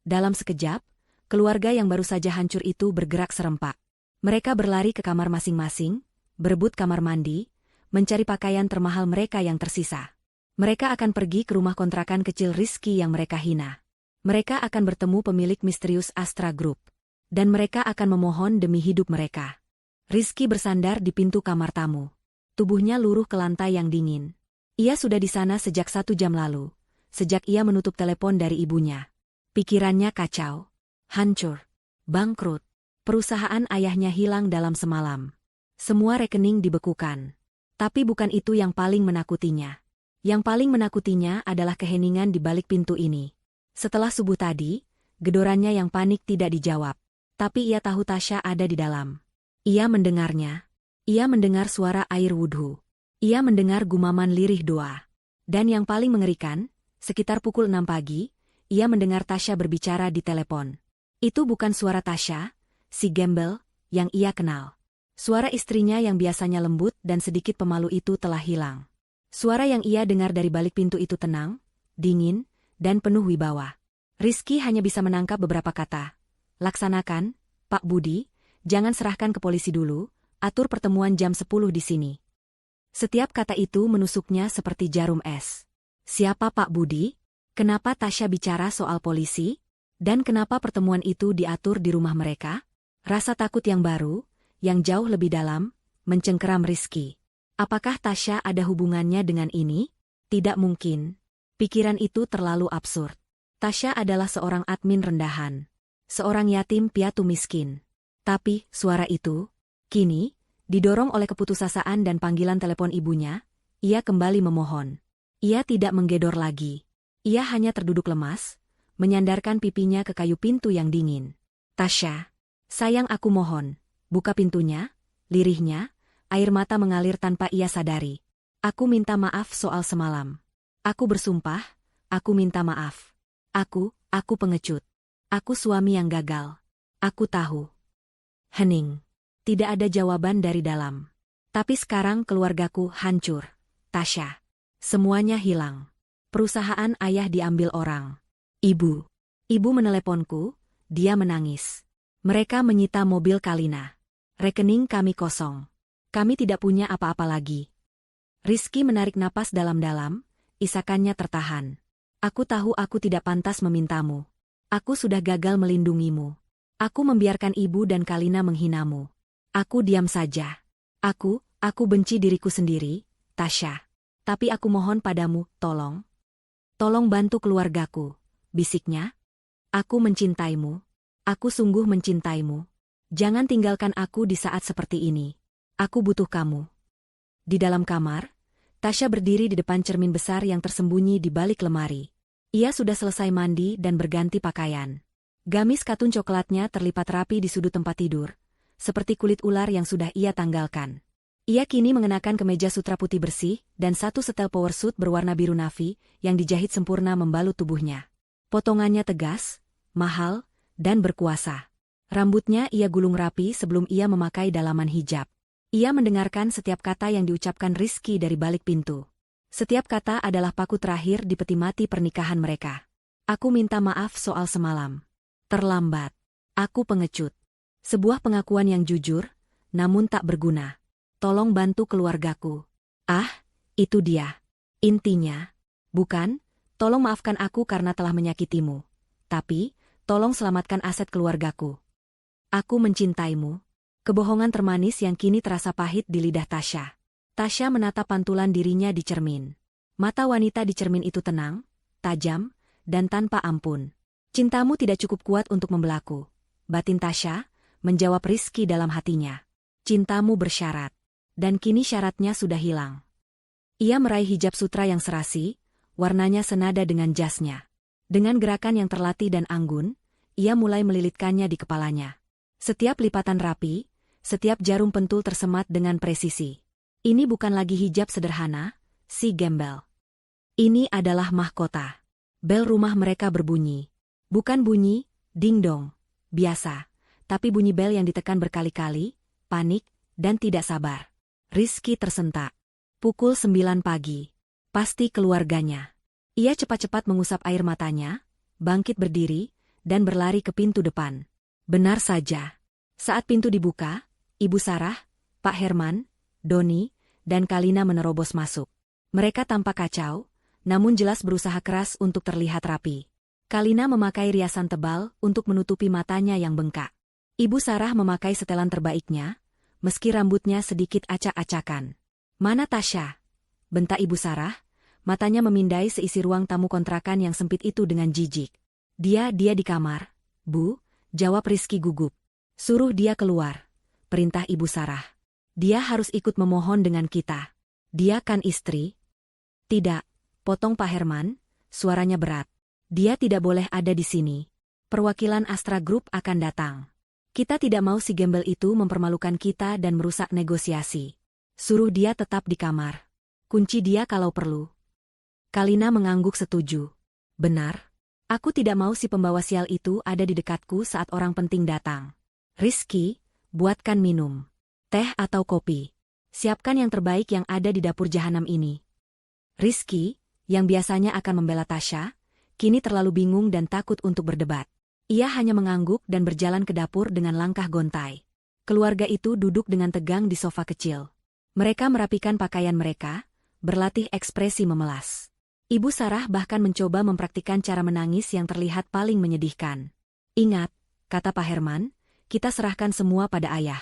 Dalam sekejap, keluarga yang baru saja hancur itu bergerak serempak. Mereka berlari ke kamar masing-masing, berebut kamar mandi, mencari pakaian termahal mereka yang tersisa. Mereka akan pergi ke rumah kontrakan kecil Rizky yang mereka hina. Mereka akan bertemu pemilik misterius Astra Group. Dan mereka akan memohon demi hidup mereka. Rizky bersandar di pintu kamar tamu. Tubuhnya luruh ke lantai yang dingin. Ia sudah di sana sejak 1 jam lalu, sejak ia menutup telepon dari ibunya. Pikirannya kacau. Hancur. Bangkrut. Perusahaan ayahnya hilang dalam semalam. Semua rekening dibekukan. Tapi bukan itu yang paling menakutinya. Yang paling menakutinya adalah keheningan di balik pintu ini. Setelah subuh tadi, gedorannya yang panik tidak dijawab. Tapi ia tahu Tasya ada di dalam. Ia mendengarnya. Ia mendengar suara air wudhu. Ia mendengar gumaman lirih doa. Dan yang paling mengerikan, sekitar pukul 6 pagi, ia mendengar Tasya berbicara di telepon. Itu bukan suara Tasya, si gembel, yang ia kenal. Suara istrinya yang biasanya lembut dan sedikit pemalu itu telah hilang. Suara yang ia dengar dari balik pintu itu tenang, dingin, dan penuh wibawa. Rizky hanya bisa menangkap beberapa kata. "Laksanakan, Pak Budi, jangan serahkan ke polisi dulu, atur pertemuan jam 10 di sini." Setiap kata itu menusuknya seperti jarum es. Siapa Pak Budi? Kenapa Tasya bicara soal polisi? Dan kenapa pertemuan itu diatur di rumah mereka? Rasa takut yang baru, yang jauh lebih dalam, mencengkeram Rizky. Apakah Tasya ada hubungannya dengan ini? Tidak mungkin. Pikiran itu terlalu absurd. Tasya adalah seorang admin rendahan. Seorang yatim piatu miskin. Tapi, suara itu, kini, didorong oleh keputusasaan dan panggilan telepon ibunya, ia kembali memohon. Ia tidak menggedor lagi. Ia hanya terduduk lemas, menyandarkan pipinya ke kayu pintu yang dingin. "Tasya, sayang aku mohon, buka pintunya," lirihnya, air mata mengalir tanpa ia sadari. "Aku minta maaf soal semalam. Aku bersumpah, aku minta maaf. Aku pengecut. Aku suami yang gagal. Aku tahu." Hening. Tidak ada jawaban dari dalam. "Tapi sekarang keluargaku hancur, Tasya. Semuanya hilang. Perusahaan ayah diambil orang. Ibu meneleponku, dia menangis. Mereka menyita mobil Kalina. Rekening kami kosong. Kami tidak punya apa-apa lagi, Rizky menarik napas dalam-dalam, isakannya tertahan. Aku tahu aku tidak pantas memintamu. Aku sudah gagal melindungimu. Aku membiarkan ibu dan Kalina menghinamu. Aku diam saja. Aku benci diriku sendiri, Tasya. Tapi aku mohon padamu, tolong. Tolong bantu keluargaku, bisiknya. Aku mencintaimu. Aku sungguh mencintaimu. Jangan tinggalkan aku di saat seperti ini. Aku butuh kamu. Di dalam kamar, Tasya berdiri di depan cermin besar yang tersembunyi di balik lemari. Ia sudah selesai mandi dan berganti pakaian. Gamis katun coklatnya terlipat rapi di sudut tempat tidur, seperti kulit ular yang sudah ia tanggalkan. Ia kini mengenakan kemeja sutra putih bersih dan satu setel power suit berwarna biru navy yang dijahit sempurna membalut tubuhnya. Potongannya tegas, mahal, dan berkuasa. Rambutnya ia gulung rapi sebelum ia memakai dalaman hijab. Ia mendengarkan setiap kata yang diucapkan Rizky dari balik pintu. Setiap kata adalah paku terakhir di peti mati pernikahan mereka. Aku minta maaf soal semalam. Terlambat. Aku pengecut. Sebuah pengakuan yang jujur, namun tak berguna. Tolong bantu keluargaku. Ah, itu dia. Intinya. Bukan, tolong maafkan aku karena telah menyakitimu. Tapi, tolong selamatkan aset keluargaku. Aku mencintaimu. Kebohongan termanis yang kini terasa pahit di lidah Tasya. Tasya menatap pantulan dirinya di cermin. Mata wanita di cermin itu tenang, tajam, dan tanpa ampun. Cintamu tidak cukup kuat untuk membelaku. Batin Tasya menjawab Rizky dalam hatinya. Cintamu bersyarat. Dan kini syaratnya sudah hilang. Ia meraih hijab sutra yang serasi, warnanya senada dengan jasnya. Dengan gerakan yang terlatih dan anggun, ia mulai melilitkannya di kepalanya. Setiap lipatan rapi, setiap jarum pentul tersemat dengan presisi. Ini bukan lagi hijab sederhana, si gembel. Ini adalah mahkota. Bel rumah mereka berbunyi. Bukan bunyi, ding-dong, biasa, tapi bunyi bel yang ditekan berkali-kali, panik, dan tidak sabar. Rizky tersentak. Pukul 9 pagi. Pasti keluarganya. Ia cepat-cepat mengusap air matanya, bangkit berdiri, dan berlari ke pintu depan. Benar saja. Saat pintu dibuka, Ibu Sarah, Pak Herman, Doni, dan Kalina menerobos masuk. Mereka tampak kacau, namun jelas berusaha keras untuk terlihat rapi. Kalina memakai riasan tebal untuk menutupi matanya yang bengkak. Ibu Sarah memakai setelan terbaiknya, meski rambutnya sedikit acak-acakan. Mana Tasya? Bentak Ibu Sarah, matanya memindai seisi ruang tamu kontrakan yang sempit itu dengan jijik. Dia di kamar, Bu, jawab Rizky gugup. Suruh dia keluar. Perintah Ibu Sarah. Dia harus ikut memohon dengan kita. Dia kan istri. Tidak, potong Pak Herman, suaranya berat. Dia tidak boleh ada di sini. Perwakilan Astra Group akan datang. Kita tidak mau si gembel itu mempermalukan kita dan merusak negosiasi. Suruh dia tetap di kamar. Kunci dia kalau perlu. Kalina mengangguk setuju. Benar. Aku tidak mau si pembawa sial itu ada di dekatku saat orang penting datang. Rizky, buatkan minum. Teh atau kopi. Siapkan yang terbaik yang ada di dapur jahanam ini. Rizky, yang biasanya akan membela Tasya, kini terlalu bingung dan takut untuk berdebat. Ia hanya mengangguk dan berjalan ke dapur dengan langkah gontai. Keluarga itu duduk dengan tegang di sofa kecil. Mereka merapikan pakaian mereka, berlatih ekspresi memelas. Ibu Sarah bahkan mencoba mempraktikkan cara menangis yang terlihat paling menyedihkan. Ingat, kata Pak Herman, kita serahkan semua pada ayah.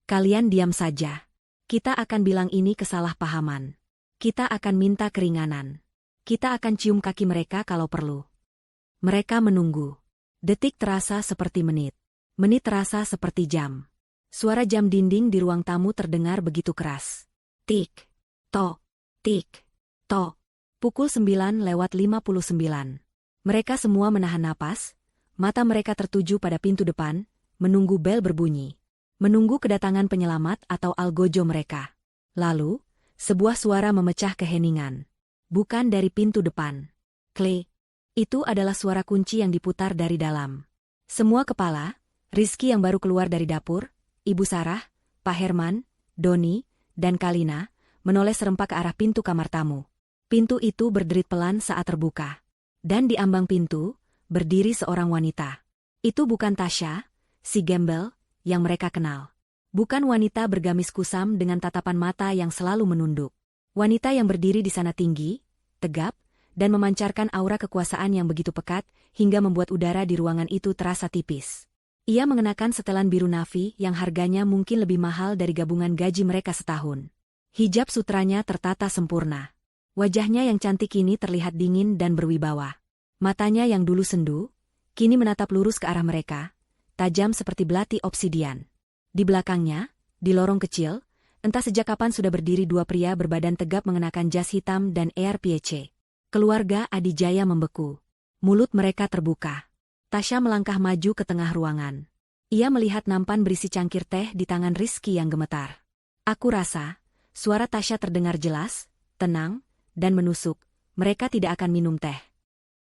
Kalian diam saja. Kita akan bilang ini kesalahpahaman. Kita akan minta keringanan. Kita akan cium kaki mereka kalau perlu. Mereka menunggu. Detik terasa seperti menit. Menit terasa seperti jam. Suara jam dinding di ruang tamu terdengar begitu keras. Tik, tok, tik, tok. Pukul 9:59. Mereka semua menahan napas, mata mereka tertuju pada pintu depan, menunggu bel berbunyi. Menunggu kedatangan penyelamat atau algojo mereka. Lalu, sebuah suara memecah keheningan. Bukan dari pintu depan. Klik. Itu adalah suara kunci yang diputar dari dalam. Semua kepala, Rizky yang baru keluar dari dapur, Ibu Sarah, Pak Herman, Doni, dan Kalina, menoleh serempak ke arah pintu kamar tamu. Pintu itu berderit pelan saat terbuka. Dan di ambang pintu, berdiri seorang wanita. Itu bukan Tasya, si gembel, yang mereka kenal. Bukan wanita bergamis kusam dengan tatapan mata yang selalu menunduk. Wanita yang berdiri di sana tinggi, tegap, dan memancarkan aura kekuasaan yang begitu pekat hingga membuat udara di ruangan itu terasa tipis. Ia mengenakan setelan biru navy yang harganya mungkin lebih mahal dari gabungan gaji mereka setahun. Hijab sutranya tertata sempurna. Wajahnya yang cantik kini terlihat dingin dan berwibawa. Matanya yang dulu sendu, kini menatap lurus ke arah mereka, tajam seperti belati obsidian. Di belakangnya, di lorong kecil, entah sejak kapan sudah berdiri dua pria berbadan tegap mengenakan jas hitam dan ERPC. Keluarga Adijaya membeku. Mulut mereka terbuka. Tasya melangkah maju ke tengah ruangan. Ia melihat nampan berisi cangkir teh di tangan Rizky yang gemetar. Aku rasa, suara Tasya terdengar jelas, tenang, dan menusuk. Mereka tidak akan minum teh.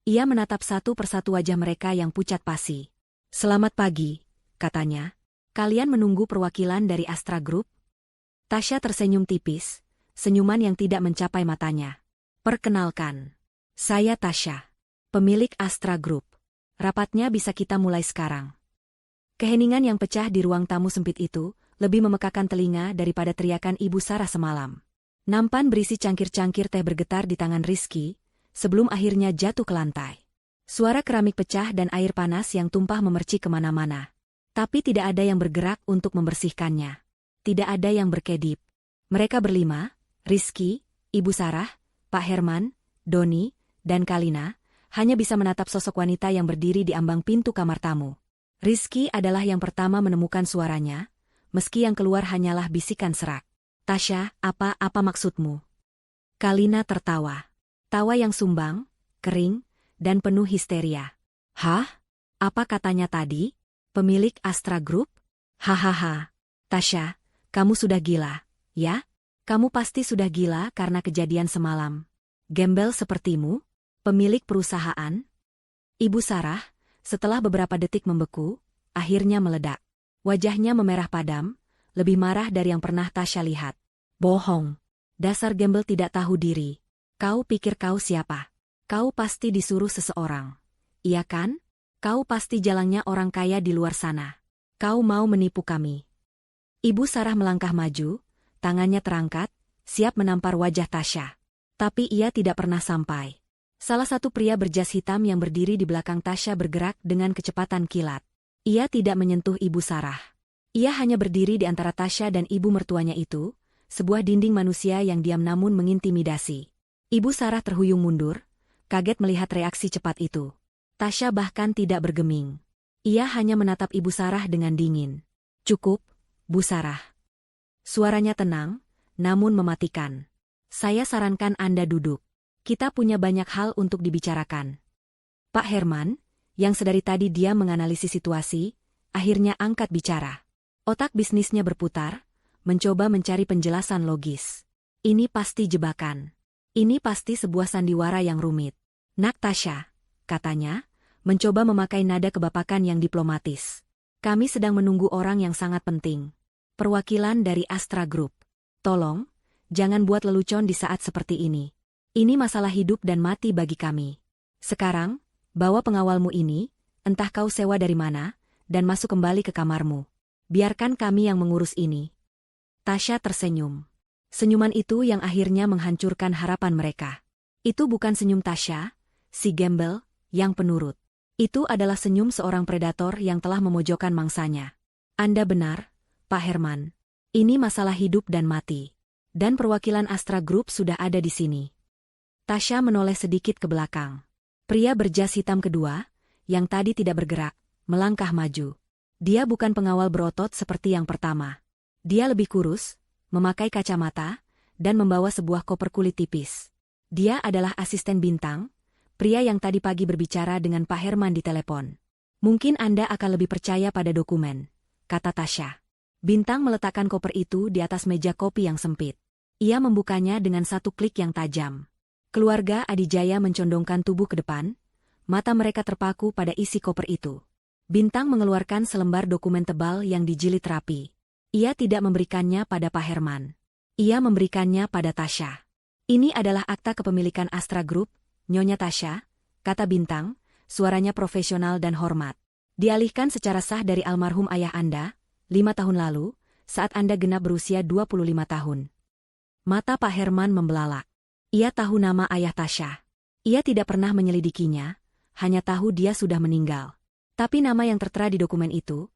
Ia menatap satu persatu wajah mereka yang pucat pasi. Selamat pagi, katanya. Kalian menunggu perwakilan dari Astra Group? Tasya tersenyum tipis, senyuman yang tidak mencapai matanya. Perkenalkan, saya Tasya, pemilik Astra Group. Rapatnya bisa kita mulai sekarang. Keheningan yang pecah di ruang tamu sempit itu lebih memekakan telinga daripada teriakan Ibu Sarah semalam. Nampan berisi cangkir-cangkir teh bergetar di tangan Rizky, sebelum akhirnya jatuh ke lantai. Suara keramik pecah dan air panas yang tumpah memercik kemana-mana. Tapi tidak ada yang bergerak untuk membersihkannya. Tidak ada yang berkedip. Mereka berlima, Rizky, Ibu Sarah, Pak Herman, Doni, dan Kalina, hanya bisa menatap sosok wanita yang berdiri di ambang pintu kamar tamu. Rizky adalah yang pertama menemukan suaranya, meski yang keluar hanyalah bisikan serak. Tasya, apa maksudmu? Kalina tertawa. Tawa yang sumbang, kering, dan penuh histeria. Hah? Apa katanya tadi? Pemilik Astra Group? Hahaha. Tasya, kamu sudah gila, ya? Kamu pasti sudah gila karena kejadian semalam. Gembel sepertimu? Pemilik perusahaan? Ibu Sarah, setelah beberapa detik membeku, akhirnya meledak. Wajahnya memerah padam, lebih marah dari yang pernah Tasya lihat. Bohong. Dasar gembel tidak tahu diri. Kau pikir kau siapa? Kau pasti disuruh seseorang. Iya kan? Kau pasti jalangnya orang kaya di luar sana. Kau mau menipu kami. Ibu Sarah melangkah maju, tangannya terangkat, siap menampar wajah Tasya. Tapi ia tidak pernah sampai. Salah satu pria berjas hitam yang berdiri di belakang Tasya bergerak dengan kecepatan kilat. Ia tidak menyentuh Ibu Sarah. Ia hanya berdiri di antara Tasya dan ibu mertuanya itu, sebuah dinding manusia yang diam namun mengintimidasi. Ibu Sarah terhuyung mundur, kaget melihat reaksi cepat itu. Tasya bahkan tidak bergeming. Ia hanya menatap Ibu Sarah dengan dingin. Cukup, Bu Sarah. Suaranya tenang, namun mematikan. Saya sarankan Anda duduk. Kita punya banyak hal untuk dibicarakan. Pak Herman, yang sedari tadi dia menganalisis situasi, akhirnya angkat bicara. Otak bisnisnya berputar, mencoba mencari penjelasan logis. Ini pasti jebakan. Ini pasti sebuah sandiwara yang rumit. Nak Tasya, katanya, mencoba memakai nada kebapakan yang diplomatis. Kami sedang menunggu orang yang sangat penting. Perwakilan dari Astra Group. Tolong, jangan buat lelucon di saat seperti ini. Ini masalah hidup dan mati bagi kami. Sekarang, bawa pengawalmu ini, entah kau sewa dari mana, dan masuk kembali ke kamarmu. Biarkan kami yang mengurus ini. Tasya tersenyum. Senyuman itu yang akhirnya menghancurkan harapan mereka. Itu bukan senyum Tasya, si gembel, yang penurut. Itu adalah senyum seorang predator yang telah memojokkan mangsanya. Anda benar, Pak Herman. Ini masalah hidup dan mati. Dan perwakilan Astra Group sudah ada di sini. Tasya menoleh sedikit ke belakang. Pria berjas hitam kedua, yang tadi tidak bergerak, melangkah maju. Dia bukan pengawal berotot seperti yang pertama. Dia lebih kurus, memakai kacamata, dan membawa sebuah koper kulit tipis. Dia adalah asisten Bintang, pria yang tadi pagi berbicara dengan Pak Herman di telepon. Mungkin Anda akan lebih percaya pada dokumen, kata Tasya. Bintang meletakkan koper itu di atas meja kopi yang sempit. Ia membukanya dengan satu klik yang tajam. Keluarga Adijaya mencondongkan tubuh ke depan, mata mereka terpaku pada isi koper itu. Bintang mengeluarkan selembar dokumen tebal yang dijilid rapi. Ia tidak memberikannya pada Pak Herman. Ia memberikannya pada Tasya. Ini adalah akta kepemilikan Astra Group, Nyonya Tasya, kata Bintang, suaranya profesional dan hormat. Dialihkan secara sah dari almarhum ayah Anda, 5 tahun lalu, saat Anda genap berusia 25 tahun. Mata Pak Herman membelalak. Ia tahu nama ayah Tasya. Ia tidak pernah menyelidikinya, hanya tahu dia sudah meninggal. Tapi nama yang tertera di dokumen itu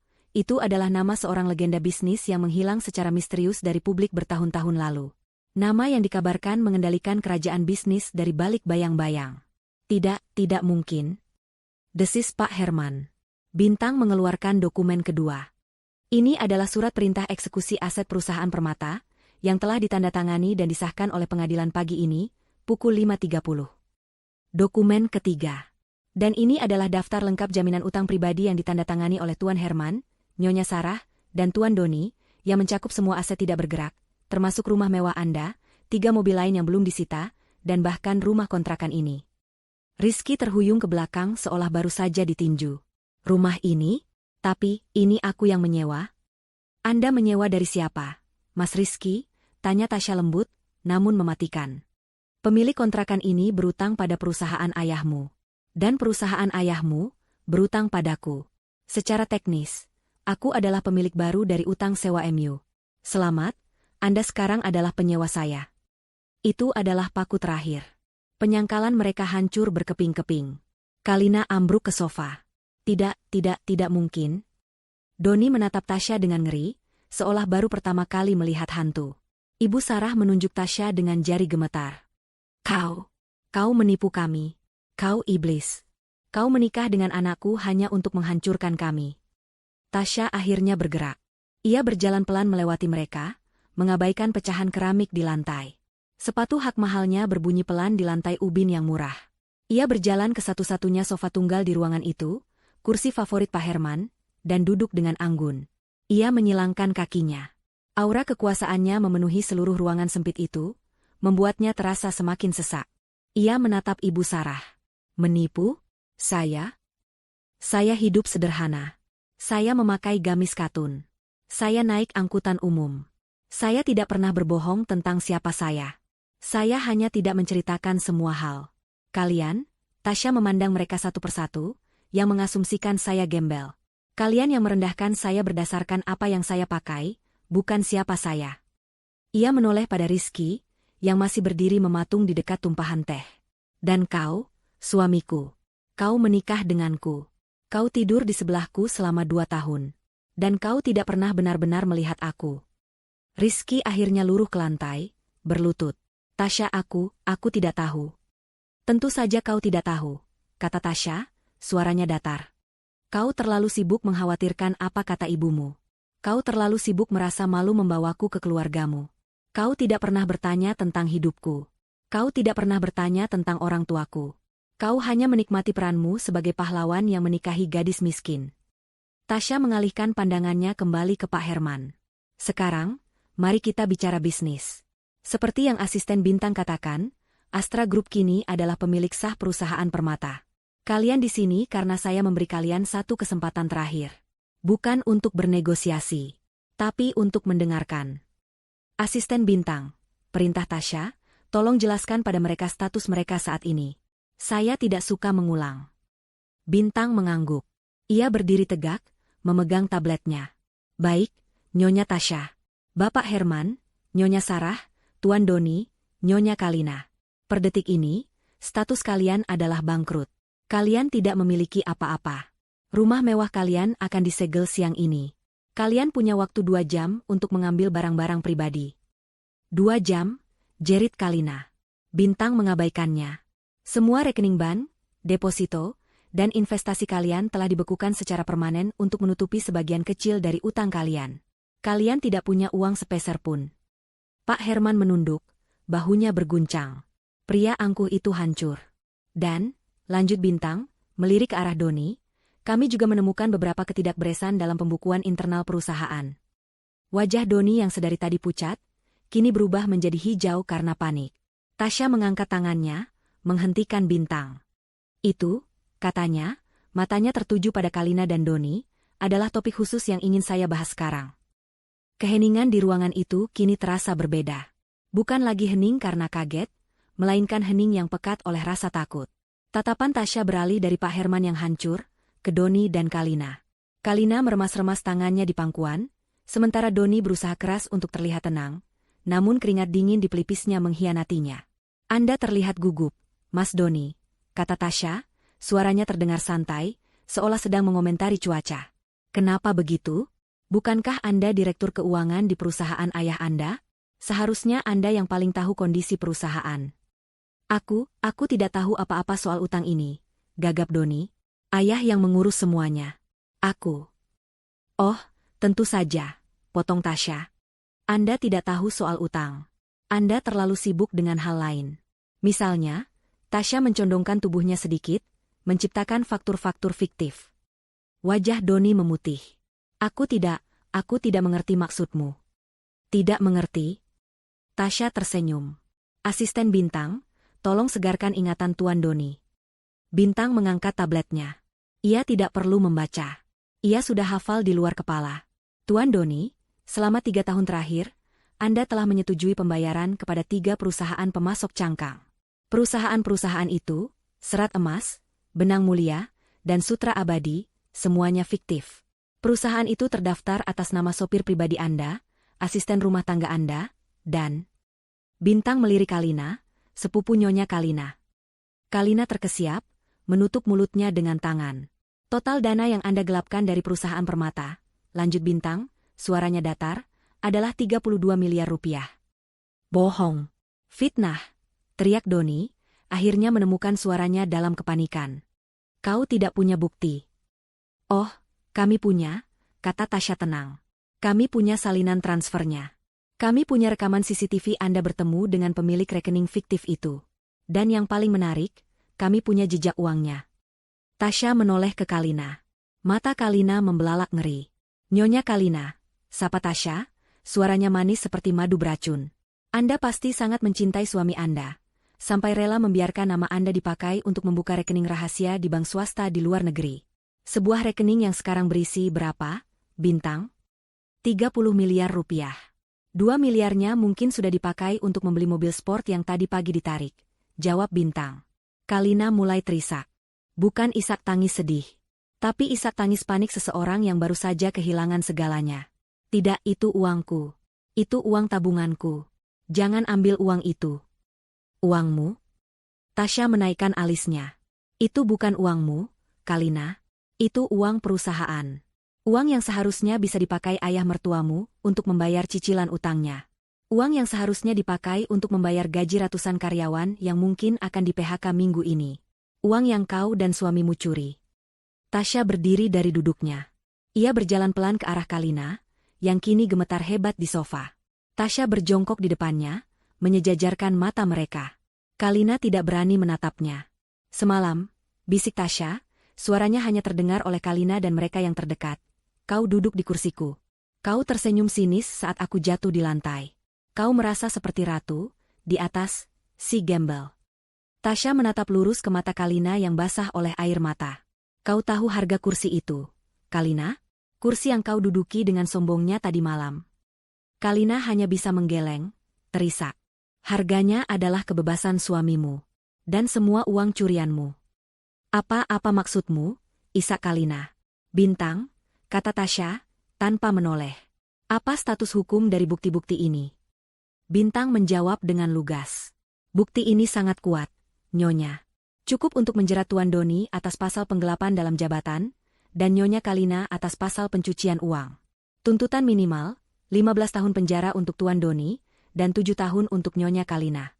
adalah nama seorang legenda bisnis yang menghilang secara misterius dari publik bertahun-tahun lalu. Nama yang dikabarkan mengendalikan kerajaan bisnis dari balik bayang-bayang. Tidak mungkin. Desis Pak Herman. Bintang mengeluarkan dokumen kedua. Ini adalah surat perintah eksekusi aset perusahaan Permata, yang telah ditandatangani dan disahkan oleh pengadilan pagi ini, pukul 5.30. Dokumen ketiga. Dan ini adalah daftar lengkap jaminan utang pribadi yang ditandatangani oleh Tuan Herman, Nyonya Sarah, dan Tuan Doni, yang mencakup semua aset tidak bergerak, termasuk rumah mewah Anda, 3 mobil lain yang belum disita, dan bahkan rumah kontrakan ini. Rizky terhuyung ke belakang seolah baru saja ditinju. Rumah ini? Tapi, ini aku yang menyewa? Anda menyewa dari siapa, Mas Rizky? Tanya Tasya lembut, namun mematikan. Pemilik kontrakan ini berutang pada perusahaan ayahmu. Dan perusahaan ayahmu berutang padaku. Secara teknis, aku adalah pemilik baru dari utang sewa MU. Selamat, Anda sekarang adalah penyewa saya. Itu adalah paku terakhir. Penyangkalan mereka hancur berkeping-keping. Kalina ambruk ke sofa. Tidak mungkin. Doni menatap Tasya dengan ngeri, seolah baru pertama kali melihat hantu. Ibu Sarah menunjuk Tasya dengan jari gemetar. Kau menipu kami. Kau iblis. Kau menikah dengan anakku hanya untuk menghancurkan kami. Tasya akhirnya bergerak. Ia berjalan pelan melewati mereka, mengabaikan pecahan keramik di lantai. Sepatu hak mahalnya berbunyi pelan di lantai ubin yang murah. Ia berjalan ke satu-satunya sofa tunggal di ruangan itu, kursi favorit Pak Herman, dan duduk dengan anggun. Ia menyilangkan kakinya. Aura kekuasaannya memenuhi seluruh ruangan sempit itu, membuatnya terasa semakin sesak. Ia menatap Ibu Sarah. Menipu? Saya? Saya hidup sederhana. Saya memakai gamis katun. Saya naik angkutan umum. Saya tidak pernah berbohong tentang siapa saya. Saya hanya tidak menceritakan semua hal. Kalian, Tasya memandang mereka satu persatu, yang mengasumsikan saya gembel. Kalian yang merendahkan saya berdasarkan apa yang saya pakai, bukan siapa saya. Ia menoleh pada Rizky, yang masih berdiri mematung di dekat tumpahan teh. Dan kau, suamiku. Kau menikah denganku. Kau tidur di sebelahku selama 2 tahun. Dan kau tidak pernah benar-benar melihat aku. Rizky akhirnya luruh ke lantai, berlutut. Tasya aku tidak tahu. Tentu saja kau tidak tahu, kata Tasya, suaranya datar. Kau terlalu sibuk mengkhawatirkan apa kata ibumu. Kau terlalu sibuk merasa malu membawaku ke keluargamu. Kau tidak pernah bertanya tentang hidupku. Kau tidak pernah bertanya tentang orang tuaku. Kau hanya menikmati peranmu sebagai pahlawan yang menikahi gadis miskin. Tasya mengalihkan pandangannya kembali ke Pak Herman. Sekarang, mari kita bicara bisnis. Seperti yang asisten Bintang katakan, Astra Group kini adalah pemilik sah perusahaan Permata. Kalian di sini karena saya memberi kalian satu kesempatan terakhir. Bukan untuk bernegosiasi, tapi untuk mendengarkan. Asisten Bintang, perintah Tasya, tolong jelaskan pada mereka status mereka saat ini. Saya tidak suka mengulang. Bintang mengangguk. Ia berdiri tegak, memegang tabletnya. Baik, Nyonya Tasya. Bapak Herman, Nyonya Sarah, Tuan Doni, Nyonya Kalina. Per detik ini, status kalian adalah bangkrut. Kalian tidak memiliki apa-apa. Rumah mewah kalian akan disegel siang ini. Kalian punya waktu 2 jam untuk mengambil barang-barang pribadi. 2 jam? Jerit Kalina. Bintang mengabaikannya. Semua rekening bank, deposito, dan investasi kalian telah dibekukan secara permanen untuk menutupi sebagian kecil dari utang kalian. Kalian tidak punya uang sepeser pun. Pak Herman menunduk, bahunya berguncang. Pria angkuh itu hancur. Dan, lanjut Bintang, melirik ke arah Doni, kami juga menemukan beberapa ketidakberesan dalam pembukuan internal perusahaan. Wajah Doni yang sedari tadi pucat, kini berubah menjadi hijau karena panik. Tasya mengangkat tangannya, menghentikan Bintang. Itu, katanya, matanya tertuju pada Kalina dan Doni, adalah topik khusus yang ingin saya bahas sekarang. Keheningan di ruangan itu kini terasa berbeda. Bukan lagi hening karena kaget, melainkan hening yang pekat oleh rasa takut. Tatapan Tasya beralih dari Pak Herman yang hancur, ke Doni dan Kalina. Kalina meremas-remas tangannya di pangkuan, sementara Doni berusaha keras untuk terlihat tenang, namun keringat dingin di pelipisnya mengkhianatinya. Anda terlihat gugup, Mas Doni, kata Tasya, suaranya terdengar santai, seolah sedang mengomentari cuaca. Kenapa begitu? Bukankah Anda direktur keuangan di perusahaan ayah Anda? Seharusnya Anda yang paling tahu kondisi perusahaan. Aku tidak tahu apa-apa soal utang ini, gagap Doni. Ayah yang mengurus semuanya. Aku. Oh, tentu saja, potong Tasya. Anda tidak tahu soal utang. Anda terlalu sibuk dengan hal lain. Misalnya, Tasya mencondongkan tubuhnya sedikit, menciptakan faktur-faktur fiktif. Wajah Doni memutih. Aku tidak mengerti maksudmu. Tidak mengerti? Tasya tersenyum. Asisten Bintang, tolong segarkan ingatan Tuan Doni. Bintang mengangkat tabletnya. Ia tidak perlu membaca. Ia sudah hafal di luar kepala. Tuan Doni, selama 3 tahun terakhir, Anda telah menyetujui pembayaran kepada 3 perusahaan pemasok cangkang. Perusahaan-perusahaan itu, Serat Emas, Benang Mulia, dan Sutra Abadi, semuanya fiktif. Perusahaan itu terdaftar atas nama sopir pribadi Anda, asisten rumah tangga Anda, dan Bintang melirik Kalina, sepupu Nyonya Kalina. Kalina terkesiap, menutup mulutnya dengan tangan. Total dana yang Anda gelapkan dari perusahaan permata, lanjut Bintang, suaranya datar, adalah 32 miliar rupiah. Bohong. Fitnah, teriak Doni, akhirnya menemukan suaranya dalam kepanikan. Kau tidak punya bukti. Oh, kami punya, kata Tasya tenang. Kami punya salinan transfernya. Kami punya rekaman CCTV Anda bertemu dengan pemilik rekening fiktif itu. Dan yang paling menarik, kami punya jejak uangnya. Tasya menoleh ke Kalina. Mata Kalina membelalak ngeri. Nyonya Kalina, sapa Tasya, suaranya manis seperti madu beracun. Anda pasti sangat mencintai suami Anda, sampai rela membiarkan nama Anda dipakai untuk membuka rekening rahasia di bank swasta di luar negeri. Sebuah rekening yang sekarang berisi berapa, Bintang? 30 miliar rupiah. 2 miliarnya mungkin sudah dipakai untuk membeli mobil sport yang tadi pagi ditarik, jawab Bintang. Kalina mulai terisak. Bukan isak tangis sedih, tapi isak tangis panik seseorang yang baru saja kehilangan segalanya. Tidak, itu uangku. Itu uang tabunganku. Jangan ambil uang itu. Uangmu? Tasya menaikkan alisnya. Itu bukan uangmu, Kalina. Itu uang perusahaan. Uang yang seharusnya bisa dipakai ayah mertuamu untuk membayar cicilan utangnya. Uang yang seharusnya dipakai untuk membayar gaji ratusan karyawan yang mungkin akan di-PHK minggu ini. Uang yang kau dan suamimu curi. Tasya berdiri dari duduknya. Ia berjalan pelan ke arah Kalina, yang kini gemetar hebat di sofa. Tasya berjongkok di depannya, menyejajarkan mata mereka. Kalina tidak berani menatapnya. Semalam, bisik Tasya, suaranya hanya terdengar oleh Kalina dan mereka yang terdekat. Kau duduk di kursiku. Kau tersenyum sinis saat aku jatuh di lantai. Kau merasa seperti ratu, di atas, si gembel. Tasya menatap lurus ke mata Kalina yang basah oleh air mata. Kau tahu harga kursi itu, Kalina? Kursi yang kau duduki dengan sombongnya tadi malam. Kalina hanya bisa menggeleng, terisak. Harganya adalah kebebasan suamimu. Dan semua uang curianmu. Apa maksudmu, isak Kalina? Bintang, kata Tasya, tanpa menoleh. Apa status hukum dari bukti-bukti ini? Bintang menjawab dengan lugas. Bukti ini sangat kuat, Nyonya. Cukup untuk menjerat Tuan Doni atas pasal penggelapan dalam jabatan, dan Nyonya Kalina atas pasal pencucian uang. Tuntutan minimal, 15 tahun penjara untuk Tuan Doni, dan 7 tahun untuk Nyonya Kalina.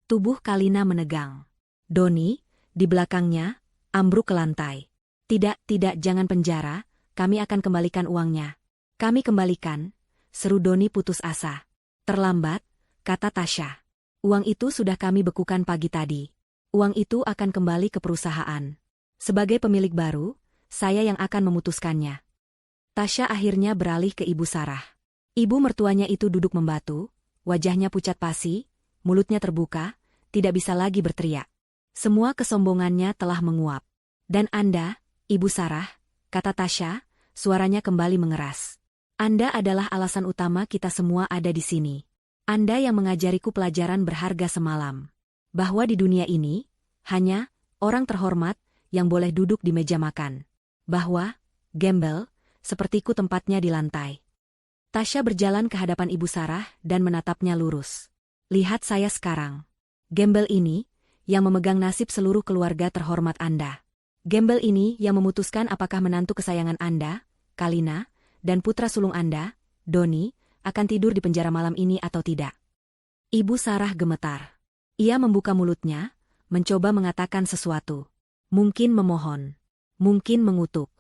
Tubuh Kalina menegang. Doni, di belakangnya, ambruk ke lantai. Tidak, jangan penjara, kami akan kembalikan uangnya. Kami kembalikan, seru Doni putus asa. Terlambat, kata Tasya. Uang itu sudah kami bekukan pagi tadi. Uang itu akan kembali ke perusahaan. Sebagai pemilik baru, saya yang akan memutuskannya. Tasya akhirnya beralih ke Ibu Sarah. Ibu mertuanya itu duduk membatu, wajahnya pucat pasi, mulutnya terbuka, tidak bisa lagi berteriak. Semua kesombongannya telah menguap. Dan Anda, Ibu Sarah, kata Tasya, suaranya kembali mengeras. Anda adalah alasan utama kita semua ada di sini. Anda yang mengajariku pelajaran berharga semalam. Bahwa di dunia ini, hanya orang terhormat yang boleh duduk di meja makan. Bahwa, gembel, sepertiku tempatnya di lantai. Tasya berjalan ke hadapan Ibu Sarah dan menatapnya lurus. Lihat saya sekarang. Gembel ini, yang memegang nasib seluruh keluarga terhormat Anda. Gembel ini yang memutuskan apakah menantu kesayangan Anda, Kalina, dan putra sulung Anda, Doni, akan tidur di penjara malam ini atau tidak. Ibu Sarah gemetar. Ia membuka mulutnya, mencoba mengatakan sesuatu. Mungkin memohon. Mungkin mengutuk.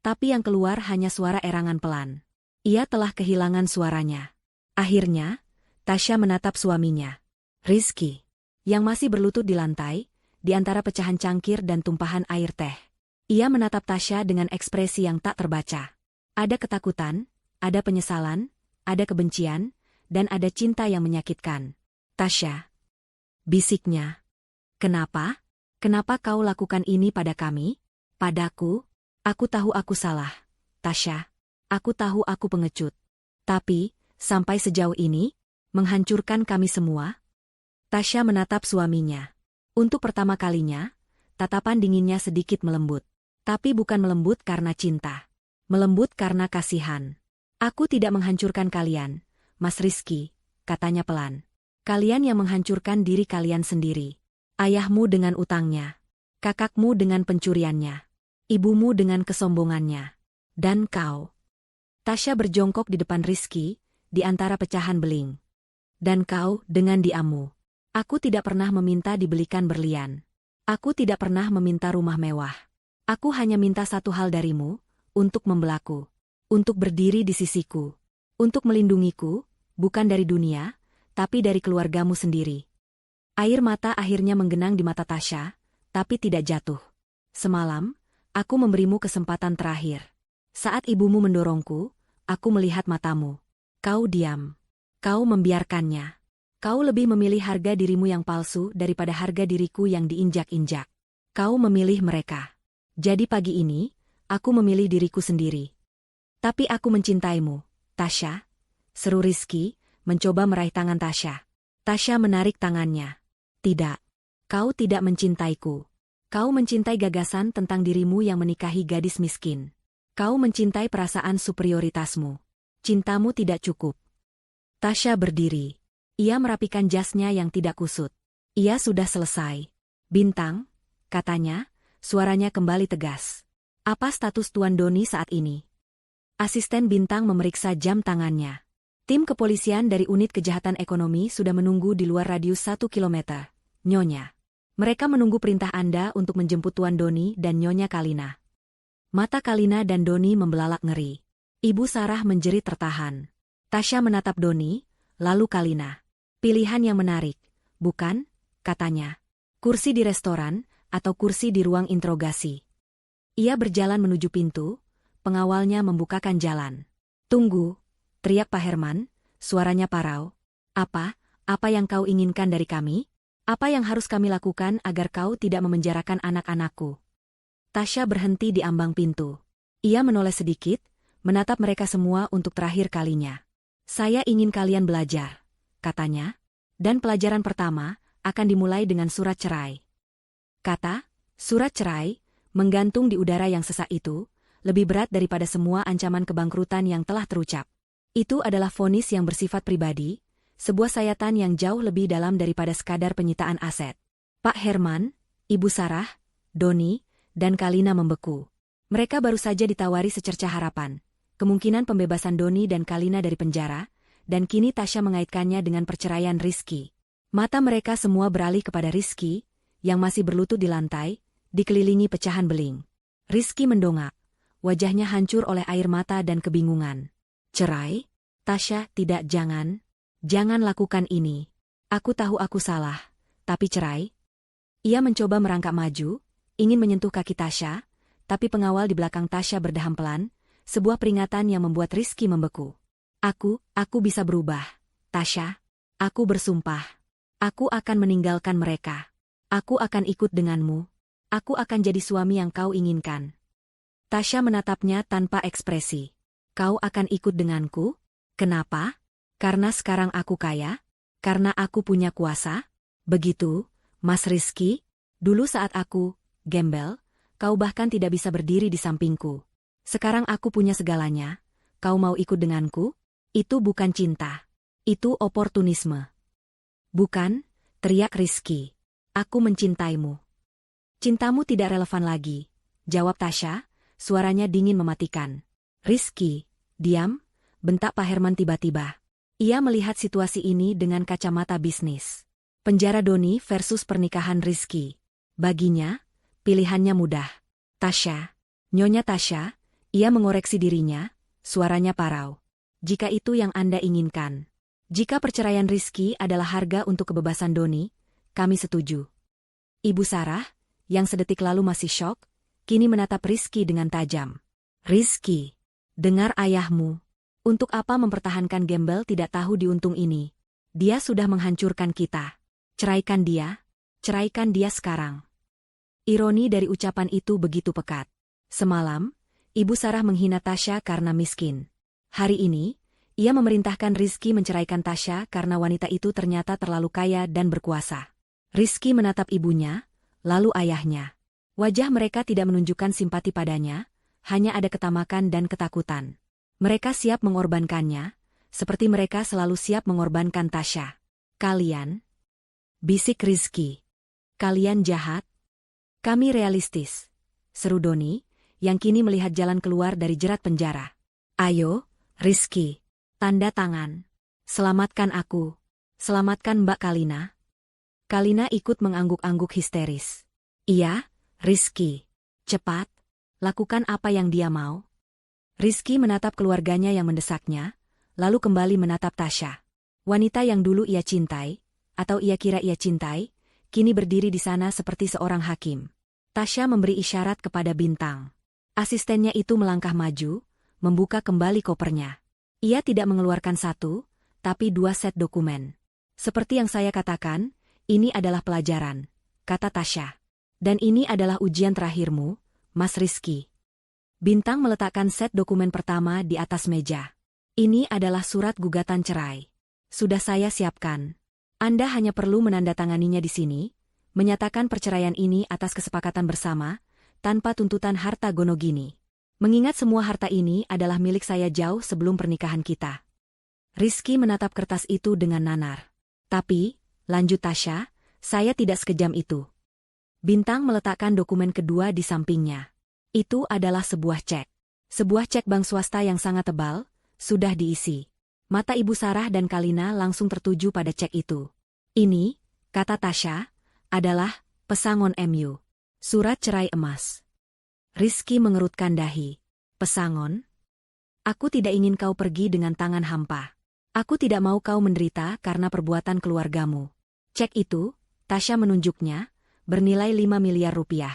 Tapi yang keluar hanya suara erangan pelan. Ia telah kehilangan suaranya. Akhirnya, Tasya menatap suaminya. Rizky, yang masih berlutut di lantai, di antara pecahan cangkir dan tumpahan air teh. Ia menatap Tasya dengan ekspresi yang tak terbaca. Ada ketakutan, ada penyesalan, ada kebencian, dan ada cinta yang menyakitkan. Tasya, bisiknya. Kenapa? Kenapa kau lakukan ini pada kami? Padaku? Aku tahu aku salah, Tasya. Aku tahu aku pengecut. Tapi, sampai sejauh ini, menghancurkan kami semua? Tasya menatap suaminya. Untuk pertama kalinya, tatapan dinginnya sedikit melembut. Tapi bukan melembut karena cinta. Melembut karena kasihan. Aku tidak menghancurkan kalian, Mas Rizky, katanya pelan. Kalian yang menghancurkan diri kalian sendiri. Ayahmu dengan utangnya. Kakakmu dengan pencuriannya. Ibumu dengan kesombongannya. Dan kau. Tasya berjongkok di depan Rizky, di antara pecahan beling. Dan kau dengan diammu. Aku tidak pernah meminta dibelikan berlian. Aku tidak pernah meminta rumah mewah. Aku hanya minta satu hal darimu, untuk membelaku. Untuk berdiri di sisiku. Untuk melindungiku, bukan dari dunia, tapi dari keluargamu sendiri. Air mata akhirnya menggenang di mata Tasya, tapi tidak jatuh. Semalam, aku memberimu kesempatan terakhir. Saat ibumu mendorongku, aku melihat matamu. Kau diam. Kau membiarkannya. Kau lebih memilih harga dirimu yang palsu daripada harga diriku yang diinjak-injak. Kau memilih mereka. Jadi pagi ini, aku memilih diriku sendiri. Tapi aku mencintaimu, Tasya. Seru Rizky, mencoba meraih tangan Tasya. Tasya menarik tangannya. Tidak. Kau tidak mencintaiku. Kau mencintai gagasan tentang dirimu yang menikahi gadis miskin. Kau mencintai perasaan superioritasmu. Cintamu tidak cukup. Tasya berdiri. Ia merapikan jasnya yang tidak kusut. Ia sudah selesai. Bintang, katanya, suaranya kembali tegas. Apa status Tuan Doni saat ini? Asisten Bintang memeriksa jam tangannya. Tim kepolisian dari Unit Kejahatan Ekonomi sudah menunggu di luar radius 1 kilometer. Nyonya. Mereka menunggu perintah Anda untuk menjemput Tuan Doni dan Nyonya Kalina. Mata Kalina dan Doni membelalak ngeri. Ibu Sarah menjerit tertahan. Tasya menatap Doni, lalu Kalina. Pilihan yang menarik, bukan? Katanya. Kursi di restoran, atau kursi di ruang interogasi. Ia berjalan menuju pintu, pengawalnya membukakan jalan. Tunggu, teriak Pak Herman, suaranya parau. Apa yang kau inginkan dari kami? Apa yang harus kami lakukan agar kau tidak memenjarakan anak-anakku? Tasya berhenti di ambang pintu. Ia menoleh sedikit, menatap mereka semua untuk terakhir kalinya. Saya ingin kalian belajar, katanya. Dan pelajaran pertama akan dimulai dengan surat cerai. Kata, surat cerai, menggantung di udara yang sesak itu, lebih berat daripada semua ancaman kebangkrutan yang telah terucap. Itu adalah vonis yang bersifat pribadi, sebuah sayatan yang jauh lebih dalam daripada sekadar penyitaan aset. Pak Herman, Ibu Sarah, Doni, dan Kalina membeku. Mereka baru saja ditawari secerca harapan. Kemungkinan pembebasan Doni dan Kalina dari penjara, dan kini Tasya mengaitkannya dengan perceraian Rizky. Mata mereka semua beralih kepada Rizky, yang masih berlutut di lantai, dikelilingi pecahan beling. Rizky mendongak. Wajahnya hancur oleh air mata dan kebingungan. Cerai? Tasya, tidak, jangan. Jangan lakukan ini. Aku tahu aku salah. Tapi cerai? Ia mencoba merangkak maju, ingin menyentuh kaki Tasya, tapi pengawal di belakang Tasya berdeham pelan, sebuah peringatan yang membuat Rizky membeku. Aku bisa berubah. Tasya, aku bersumpah. Aku akan meninggalkan mereka. Aku akan ikut denganmu. Aku akan jadi suami yang kau inginkan. Tasya menatapnya tanpa ekspresi. Kau akan ikut denganku? Kenapa? Karena sekarang aku kaya? Karena aku punya kuasa? Begitu, Mas Rizky? Dulu saat aku gembel, kau bahkan tidak bisa berdiri di sampingku. Sekarang aku punya segalanya. Kau mau ikut denganku? Itu bukan cinta. Itu oportunisme. Bukan, teriak Rizky. Aku mencintaimu. Cintamu tidak relevan lagi, jawab Tasya, suaranya dingin mematikan. Rizky, diam, bentak Pak Herman tiba-tiba. Ia melihat situasi ini dengan kacamata bisnis. Penjara Doni versus pernikahan Rizky. Baginya, pilihannya mudah. Tasya, Nyonya Tasya, ia mengoreksi dirinya, suaranya parau. Jika itu yang Anda inginkan. Jika perceraian Rizky adalah harga untuk kebebasan Doni, kami setuju. Ibu Sarah, yang sedetik lalu masih syok, kini menatap Rizky dengan tajam. Rizky, dengar ayahmu. Untuk apa mempertahankan gembel tidak tahu diuntung ini? Dia sudah menghancurkan kita. Ceraikan dia sekarang. Ironi dari ucapan itu begitu pekat. Semalam, Ibu Sarah menghina Tasya karena miskin. Hari ini, ia memerintahkan Rizky menceraikan Tasya karena wanita itu ternyata terlalu kaya dan berkuasa. Rizky menatap ibunya, lalu ayahnya. Wajah mereka tidak menunjukkan simpati padanya, hanya ada ketamakan dan ketakutan. Mereka siap mengorbankannya, seperti mereka selalu siap mengorbankan Tasya. Kalian, bisik Rizky. Kalian jahat. Kami realistis, seru Doni, yang kini melihat jalan keluar dari jerat penjara. Ayo, Rizky, tanda tangan. Selamatkan aku. Selamatkan Mbak Kalina. Kalina ikut mengangguk-angguk histeris. Iya, Rizky. Cepat, lakukan apa yang dia mau. Rizky menatap keluarganya yang mendesaknya, lalu kembali menatap Tasya. Wanita yang dulu ia cintai, atau ia kira ia cintai, kini berdiri di sana seperti seorang hakim. Tasya memberi isyarat kepada Bintang. Asistennya itu melangkah maju, membuka kembali kopernya. Ia tidak mengeluarkan satu, tapi 2 set dokumen. Seperti yang saya katakan, ini adalah pelajaran, kata Tasya. Dan ini adalah ujian terakhirmu, Mas Rizky. Bintang meletakkan set dokumen pertama di atas meja. Ini adalah surat gugatan cerai. Sudah saya siapkan. Anda hanya perlu menandatanganinya di sini, menyatakan perceraian ini atas kesepakatan bersama, tanpa tuntutan harta gono gini. Mengingat semua harta ini adalah milik saya jauh sebelum pernikahan kita. Rizky menatap kertas itu dengan nanar. Tapi, lanjut Tasya, saya tidak sekejam itu. Bintang meletakkan dokumen kedua di sampingnya. Itu adalah sebuah cek. Sebuah cek bank swasta yang sangat tebal, sudah diisi. Mata Ibu Sarah dan Kalina langsung tertuju pada cek itu. Ini, kata Tasya, adalah pesangon MU. Surat cerai emas. Rizky mengerutkan dahi. Pesangon? Aku tidak ingin kau pergi dengan tangan hampa. Aku tidak mau kau menderita karena perbuatan keluargamu. Cek itu, Tasya menunjuknya, bernilai 5 miliar rupiah.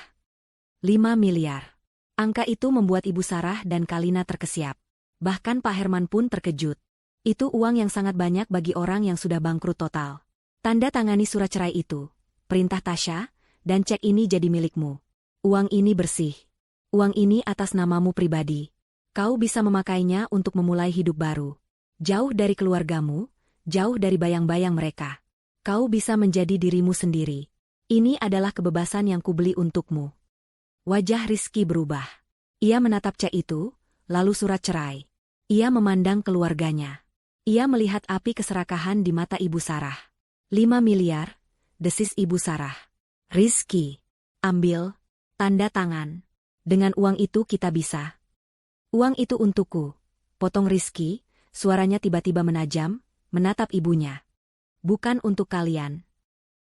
5 miliar. Angka itu membuat Ibu Sarah dan Kalina terkesiap. Bahkan Pak Herman pun terkejut. Itu uang yang sangat banyak bagi orang yang sudah bangkrut total. Tanda tangani surat cerai itu, perintah Tasya, dan cek ini jadi milikmu. Uang ini bersih. Uang ini atas namamu pribadi. Kau bisa memakainya untuk memulai hidup baru. Jauh dari keluargamu, jauh dari bayang-bayang mereka. Kau bisa menjadi dirimu sendiri. Ini adalah kebebasan yang kubeli untukmu. Wajah Rizky berubah. Ia menatap cek itu, lalu surat cerai. Ia memandang keluarganya. Ia melihat api keserakahan di mata Ibu Sarah. 5 miliar, desis Ibu Sarah. Rizky, ambil, tanda tangan. Dengan uang itu kita bisa. Uang itu untukku, potong Rizky, suaranya tiba-tiba menajam, menatap ibunya. Bukan untuk kalian.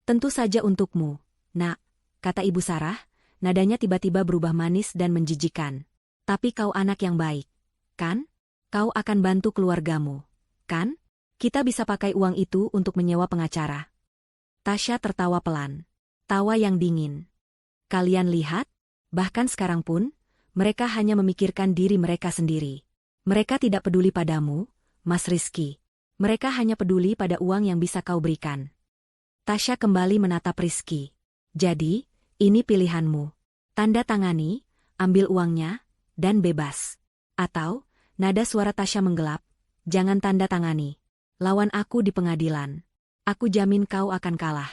Tentu saja untukmu, nak, kata Ibu Sarah, nadanya tiba-tiba berubah manis dan menjijikan. Tapi kau anak yang baik, kan? Kau akan bantu keluargamu, kan? Kita bisa pakai uang itu untuk menyewa pengacara. Tasya tertawa pelan. Tawa yang dingin. Kalian lihat? Bahkan sekarang pun, mereka hanya memikirkan diri mereka sendiri. Mereka tidak peduli padamu, Mas Rizky. Mereka hanya peduli pada uang yang bisa kau berikan. Tasya kembali menatap Rizky. Jadi, ini pilihanmu. Tanda tangani, ambil uangnya, dan bebas. Atau, nada suara Tasya menggelap, jangan tanda tangani. Lawan aku di pengadilan. Aku jamin kau akan kalah.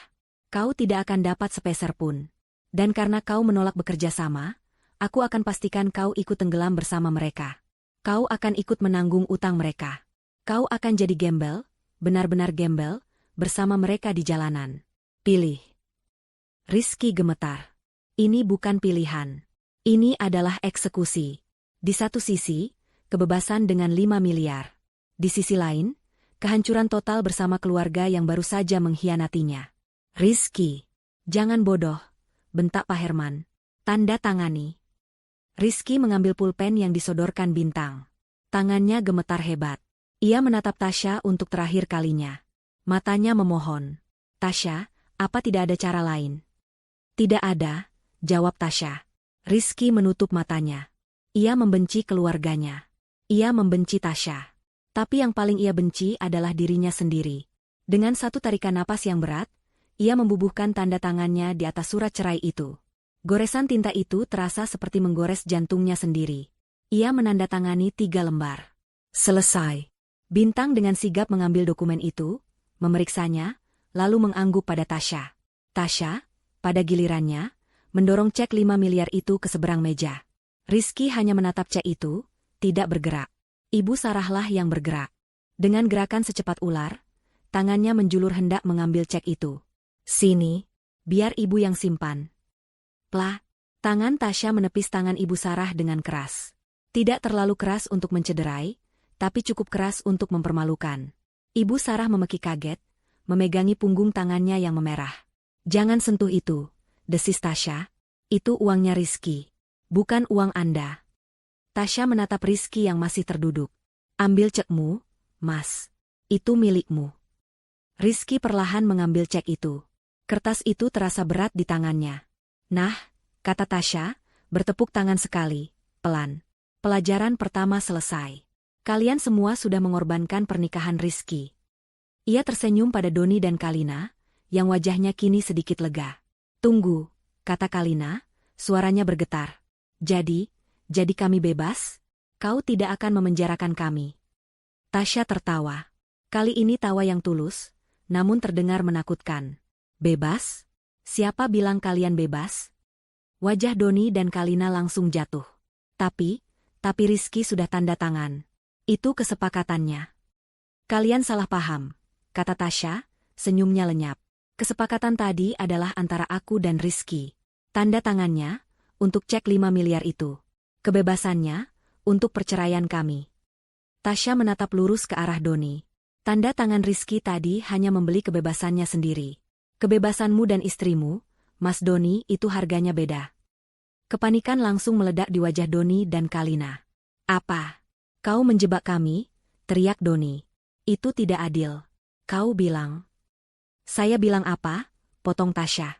Kau tidak akan dapat sepeser pun. Dan karena kau menolak bekerja sama, aku akan pastikan kau ikut tenggelam bersama mereka. Kau akan ikut menanggung utang mereka. Kau akan jadi gembel, benar-benar gembel, bersama mereka di jalanan. Pilih. Rizky gemetar. Ini bukan pilihan. Ini adalah eksekusi. Di satu sisi, kebebasan dengan 5 miliar. Di sisi lain, kehancuran total bersama keluarga yang baru saja mengkhianatinya. Rizky, jangan bodoh, bentak Pak Herman. Tanda tangani. Rizky mengambil pulpen yang disodorkan Bintang. Tangannya gemetar hebat. Ia menatap Tasya untuk terakhir kalinya. Matanya memohon. Tasya, apa tidak ada cara lain? Tidak ada, jawab Tasya. Rizky menutup matanya. Ia membenci keluarganya. Ia membenci Tasya. Tapi yang paling ia benci adalah dirinya sendiri. Dengan satu tarikan napas yang berat, ia membubuhkan tanda tangannya di atas surat cerai itu. Goresan tinta itu terasa seperti menggores jantungnya sendiri. Ia menandatangani 3 lembar. Selesai. Bintang dengan sigap mengambil dokumen itu, memeriksanya, lalu mengangguk pada Tasya. Tasya, pada gilirannya, mendorong cek 5 miliar itu ke seberang meja. Rizky hanya menatap cek itu, tidak bergerak. Ibu Sarahlah yang bergerak. Dengan gerakan secepat ular, tangannya menjulur hendak mengambil cek itu. Sini, biar ibu yang simpan. Plah, tangan Tasya menepis tangan ibu Sarah dengan keras. Tidak terlalu keras untuk mencederai, tapi cukup keras untuk mempermalukan. Ibu Sarah memeki kaget, memegangi punggung tangannya yang memerah. Jangan sentuh itu, desis Tasya. Itu uangnya Rizky. Bukan uang Anda. Tasya menatap Rizky yang masih terduduk. Ambil cekmu, Mas. Itu milikmu. Rizky perlahan mengambil cek itu. Kertas itu terasa berat di tangannya. Nah, kata Tasya, bertepuk tangan sekali, pelan. Pelajaran pertama selesai. Kalian semua sudah mengorbankan pernikahan Rizky. Ia tersenyum pada Doni dan Kalina, yang wajahnya kini sedikit lega. Tunggu, kata Kalina, suaranya bergetar. Jadi kami bebas? Kau tidak akan memenjarakan kami. Tasya tertawa. Kali ini tawa yang tulus, namun terdengar menakutkan. Bebas? Siapa bilang kalian bebas? Wajah Doni dan Kalina langsung jatuh. Tapi Rizky sudah tanda tangan. Itu kesepakatannya. Kalian salah paham, kata Tasya, senyumnya lenyap. Kesepakatan tadi adalah antara aku dan Rizky. Tanda tangannya, untuk cek 5 miliar itu. Kebebasannya, untuk perceraian kami. Tasya menatap lurus ke arah Doni. Tanda tangan Rizky tadi hanya membeli kebebasannya sendiri. Kebebasanmu dan istrimu, Mas Doni, itu harganya beda. Kepanikan langsung meledak di wajah Doni dan Kalina. Apa? Kau menjebak kami? Teriak Doni. Itu tidak adil. Kau bilang. Saya bilang apa? Potong Tasya.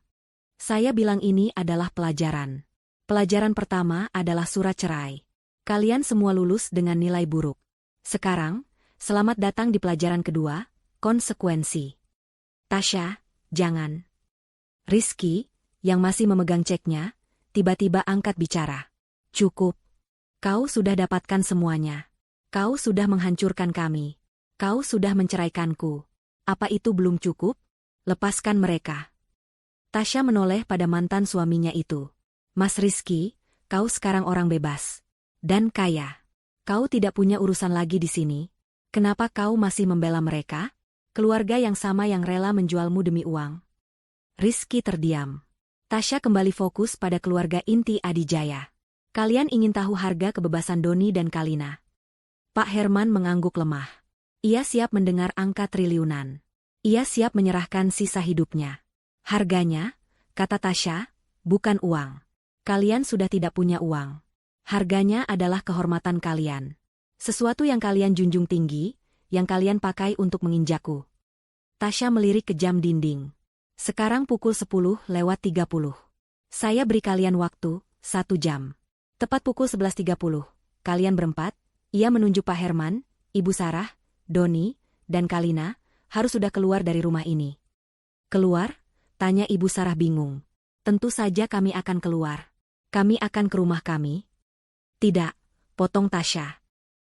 Saya bilang ini adalah pelajaran. Pelajaran pertama adalah surat cerai. Kalian semua lulus dengan nilai buruk. Sekarang, selamat datang di pelajaran kedua, konsekuensi. Tasya, jangan. Rizky, yang masih memegang ceknya, tiba-tiba angkat bicara. Cukup. Kau sudah dapatkan semuanya. Kau sudah menghancurkan kami. Kau sudah menceraikanku. Apa itu belum cukup? Lepaskan mereka. Tasya menoleh pada mantan suaminya itu. Mas Rizky, kau sekarang orang bebas. Dan kaya. Kau tidak punya urusan lagi di sini. Kenapa kau masih membela mereka? Keluarga yang sama yang rela menjualmu demi uang. Rizky terdiam. Tasya kembali fokus pada keluarga inti Adijaya. Kalian ingin tahu harga kebebasan Doni dan Kalina? Pak Herman mengangguk lemah. Ia siap mendengar angka triliunan. Ia siap menyerahkan sisa hidupnya. Harganya, kata Tasya, bukan uang. Kalian sudah tidak punya uang. Harganya adalah kehormatan kalian. Sesuatu yang kalian junjung tinggi, yang kalian pakai untuk menginjakku. Tasya melirik ke jam dinding. Sekarang pukul 10:30. Saya beri kalian waktu, 1 jam. Tepat pukul 11:30, kalian berempat, ia menunjuk Pak Herman, Ibu Sarah, Doni, dan Kalina, harus sudah keluar dari rumah ini. Keluar? Tanya Ibu Sarah bingung. Tentu saja kami akan keluar. Kami akan ke rumah kami. Tidak, potong Tasya.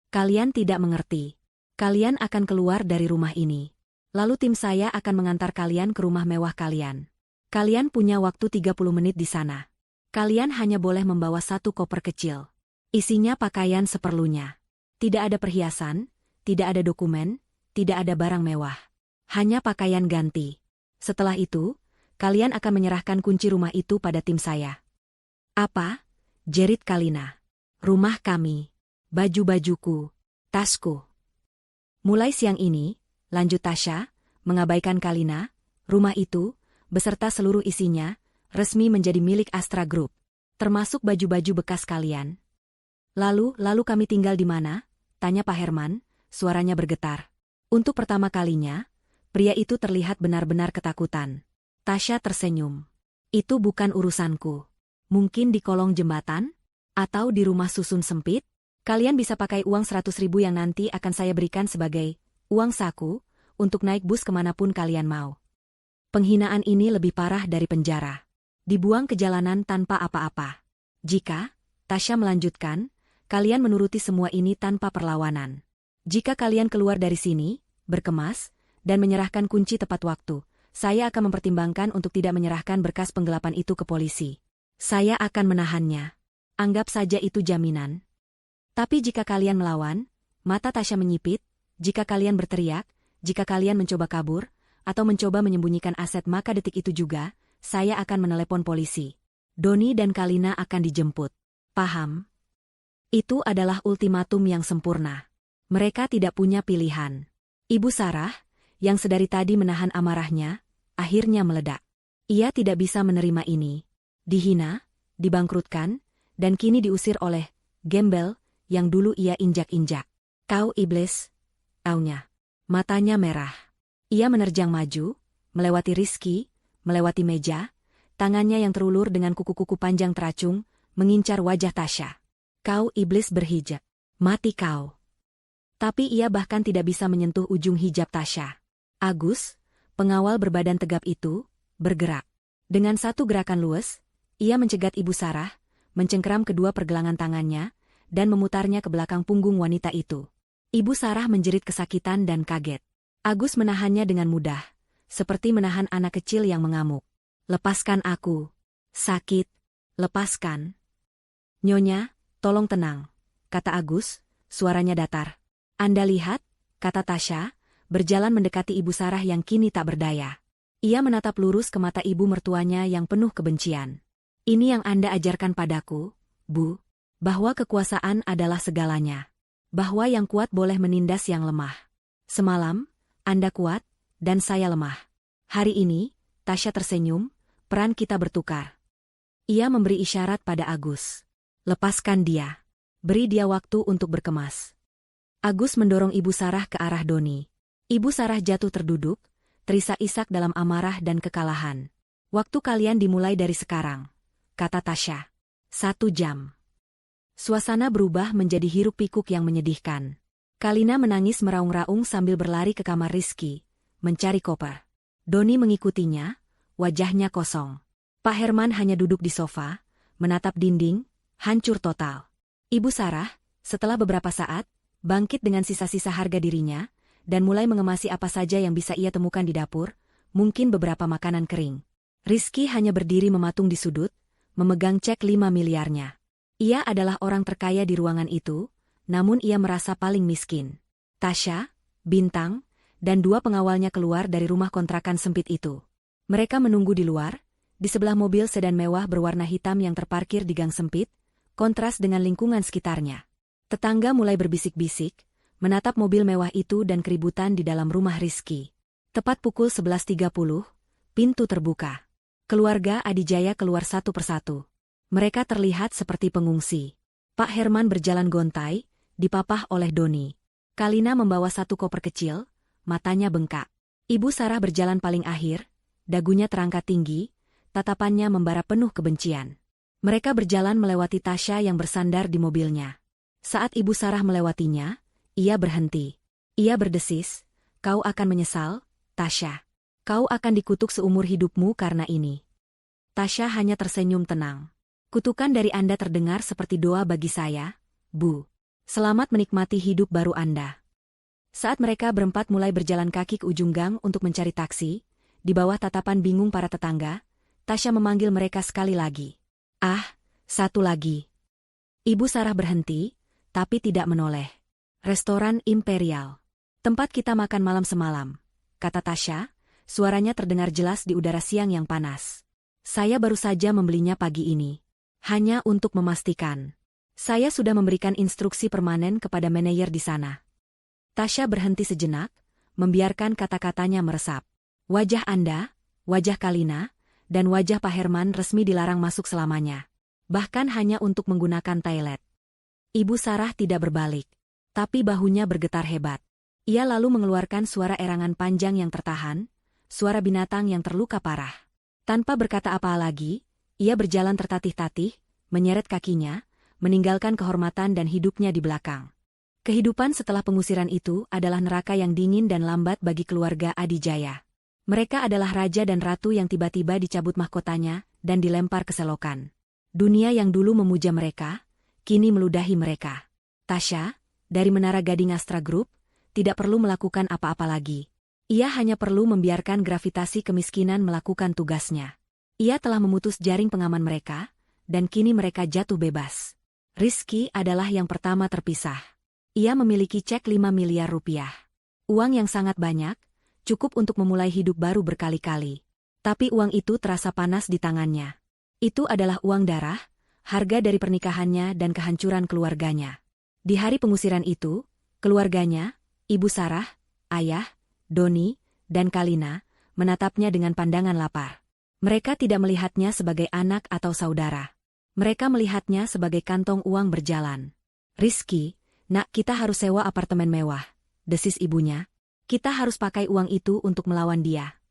Kalian tidak mengerti. Kalian akan keluar dari rumah ini. Lalu tim saya akan mengantar kalian ke rumah mewah kalian. Kalian punya waktu 30 menit di sana. Kalian hanya boleh membawa 1 koper kecil. Isinya pakaian seperlunya. Tidak ada perhiasan, tidak ada dokumen, tidak ada barang mewah. Hanya pakaian ganti. Setelah itu, kalian akan menyerahkan kunci rumah itu pada tim saya. Apa? Jerit Kalina. Rumah kami. Baju-bajuku. Tasku. Mulai siang ini, lanjut Tasya, mengabaikan Kalina, rumah itu, beserta seluruh isinya, resmi menjadi milik Astra Group. Termasuk baju-baju bekas kalian. Lalu kami tinggal di mana? Tanya Pak Herman, suaranya bergetar. Untuk pertama kalinya, pria itu terlihat benar-benar ketakutan. Tasya tersenyum. Itu bukan urusanku. Mungkin di kolong jembatan? Atau di rumah susun sempit? Kalian bisa pakai uang 100.000 yang nanti akan saya berikan sebagai uang saku untuk naik bus kemanapun kalian mau. Penghinaan ini lebih parah dari penjara. Dibuang ke jalanan tanpa apa-apa. Jika, Tasya melanjutkan, kalian menuruti semua ini tanpa perlawanan. Jika kalian keluar dari sini, berkemas, dan menyerahkan kunci tepat waktu, saya akan mempertimbangkan untuk tidak menyerahkan berkas penggelapan itu ke polisi. Saya akan menahannya. Anggap saja itu jaminan. Tapi jika kalian melawan, mata Tasya menyipit, jika kalian berteriak, jika kalian mencoba kabur, atau mencoba menyembunyikan aset maka detik itu juga, saya akan menelepon polisi. Doni dan Kalina akan dijemput. Paham? Itu adalah ultimatum yang sempurna. Mereka tidak punya pilihan. Ibu Sarah, yang sedari tadi menahan amarahnya, akhirnya meledak. Ia tidak bisa menerima ini. Dihina, dibangkrutkan, dan kini diusir oleh gembel yang dulu ia injak-injak. Kau iblis, taunya. Matanya merah. Ia menerjang maju, melewati Rizky, melewati meja, tangannya yang terulur dengan kuku-kuku panjang teracung, mengincar wajah Tasya. Kau iblis berhijab. Mati kau. Tapi ia bahkan tidak bisa menyentuh ujung hijab Tasya. Agus, pengawal berbadan tegap itu, bergerak. Dengan satu gerakan luwes, ia mencegat Ibu Sarah, mencengkeram kedua pergelangan tangannya, dan memutarnya ke belakang punggung wanita itu. Ibu Sarah menjerit kesakitan dan kaget. Agus menahannya dengan mudah, seperti menahan anak kecil yang mengamuk. Lepaskan aku. Sakit. Lepaskan. Nyonya, tolong tenang, kata Agus, suaranya datar. Anda lihat, kata Tasya, berjalan mendekati Ibu Sarah yang kini tak berdaya. Ia menatap lurus ke mata ibu mertuanya yang penuh kebencian. Ini yang Anda ajarkan padaku, Bu, bahwa kekuasaan adalah segalanya. Bahwa yang kuat boleh menindas yang lemah. Semalam, Anda kuat, dan saya lemah. Hari ini, Tasya tersenyum, peran kita bertukar. Ia memberi isyarat pada Agus. Lepaskan dia. Beri dia waktu untuk berkemas. Agus mendorong Ibu Sarah ke arah Doni. Ibu Sarah jatuh terduduk, terisak-isak dalam amarah dan kekalahan. Waktu kalian dimulai dari sekarang, kata Tasya. 1 jam. Suasana berubah menjadi hiruk-pikuk yang menyedihkan. Kalina menangis meraung-raung sambil berlari ke kamar Rizky, mencari koper. Doni mengikutinya, wajahnya kosong. Pak Herman hanya duduk di sofa, menatap dinding, hancur total. Ibu Sarah, setelah beberapa saat, bangkit dengan sisa-sisa harga dirinya, dan mulai mengemasi apa saja yang bisa ia temukan di dapur, mungkin beberapa makanan kering. Rizky hanya berdiri mematung di sudut, memegang cek 5 miliarnya. Ia adalah orang terkaya di ruangan itu, namun ia merasa paling miskin. Tasya, Bintang, dan 2 pengawalnya keluar dari rumah kontrakan sempit itu. Mereka menunggu di luar, di sebelah mobil sedan mewah berwarna hitam yang terparkir di gang sempit, kontras dengan lingkungan sekitarnya. Tetangga mulai berbisik-bisik, menatap mobil mewah itu dan keributan di dalam rumah Rizky. Tepat pukul 11.30, pintu terbuka. Keluarga Adijaya keluar satu persatu. Mereka terlihat seperti pengungsi. Pak Herman berjalan gontai, dipapah oleh Doni. Kalina membawa 1 koper kecil, matanya bengkak. Ibu Sarah berjalan paling akhir, dagunya terangkat tinggi, tatapannya membara penuh kebencian. Mereka berjalan melewati Tasya yang bersandar di mobilnya. Saat Ibu Sarah melewatinya, ia berhenti. Ia berdesis, kau akan menyesal, Tasya. Kau akan dikutuk seumur hidupmu karena ini. Tasya hanya tersenyum tenang. Kutukan dari Anda terdengar seperti doa bagi saya, Bu. Selamat menikmati hidup baru Anda. Saat mereka berempat mulai berjalan kaki ke ujung gang untuk mencari taksi, di bawah tatapan bingung para tetangga, Tasya memanggil mereka sekali lagi. Ah, 1 lagi. Ibu Sarah berhenti, tapi tidak menoleh. Restoran Imperial. Tempat kita makan malam semalam, kata Tasya, suaranya terdengar jelas di udara siang yang panas. Saya baru saja membelinya pagi ini. Hanya untuk memastikan. Saya sudah memberikan instruksi permanen kepada manajer di sana. Tasya berhenti sejenak, membiarkan kata-katanya meresap. Wajah Anda, wajah Kalina, dan wajah Pak Herman resmi dilarang masuk selamanya. Bahkan hanya untuk menggunakan toilet. Ibu Sarah tidak berbalik. Tapi bahunya bergetar hebat. Ia lalu mengeluarkan suara erangan panjang yang tertahan, suara binatang yang terluka parah. Tanpa berkata apa lagi, ia berjalan tertatih-tatih, menyeret kakinya, meninggalkan kehormatan dan hidupnya di belakang. Kehidupan setelah pengusiran itu adalah neraka yang dingin dan lambat bagi keluarga Adijaya. Mereka adalah raja dan ratu yang tiba-tiba dicabut mahkotanya dan dilempar ke selokan. Dunia yang dulu memuja mereka, kini meludahi mereka. Tasya, dari Menara Gading Astra Group, tidak perlu melakukan apa-apa lagi. Ia hanya perlu membiarkan gravitasi kemiskinan melakukan tugasnya. Ia telah memutus jaring pengaman mereka, dan kini mereka jatuh bebas. Rizky adalah yang pertama terpisah. Ia memiliki cek 5 miliar rupiah. Uang yang sangat banyak, cukup untuk memulai hidup baru berkali-kali. Tapi uang itu terasa panas di tangannya. Itu adalah uang darah, harga dari pernikahannya dan kehancuran keluarganya. Di hari pengusiran itu, keluarganya, Ibu Sarah, Ayah, Doni, dan Kalina, menatapnya dengan pandangan lapar. Mereka tidak melihatnya sebagai anak atau saudara. Mereka melihatnya sebagai kantong uang berjalan. Rizky, nak, kita harus sewa apartemen mewah, desis ibunya. Kita harus pakai uang itu untuk melawan dia.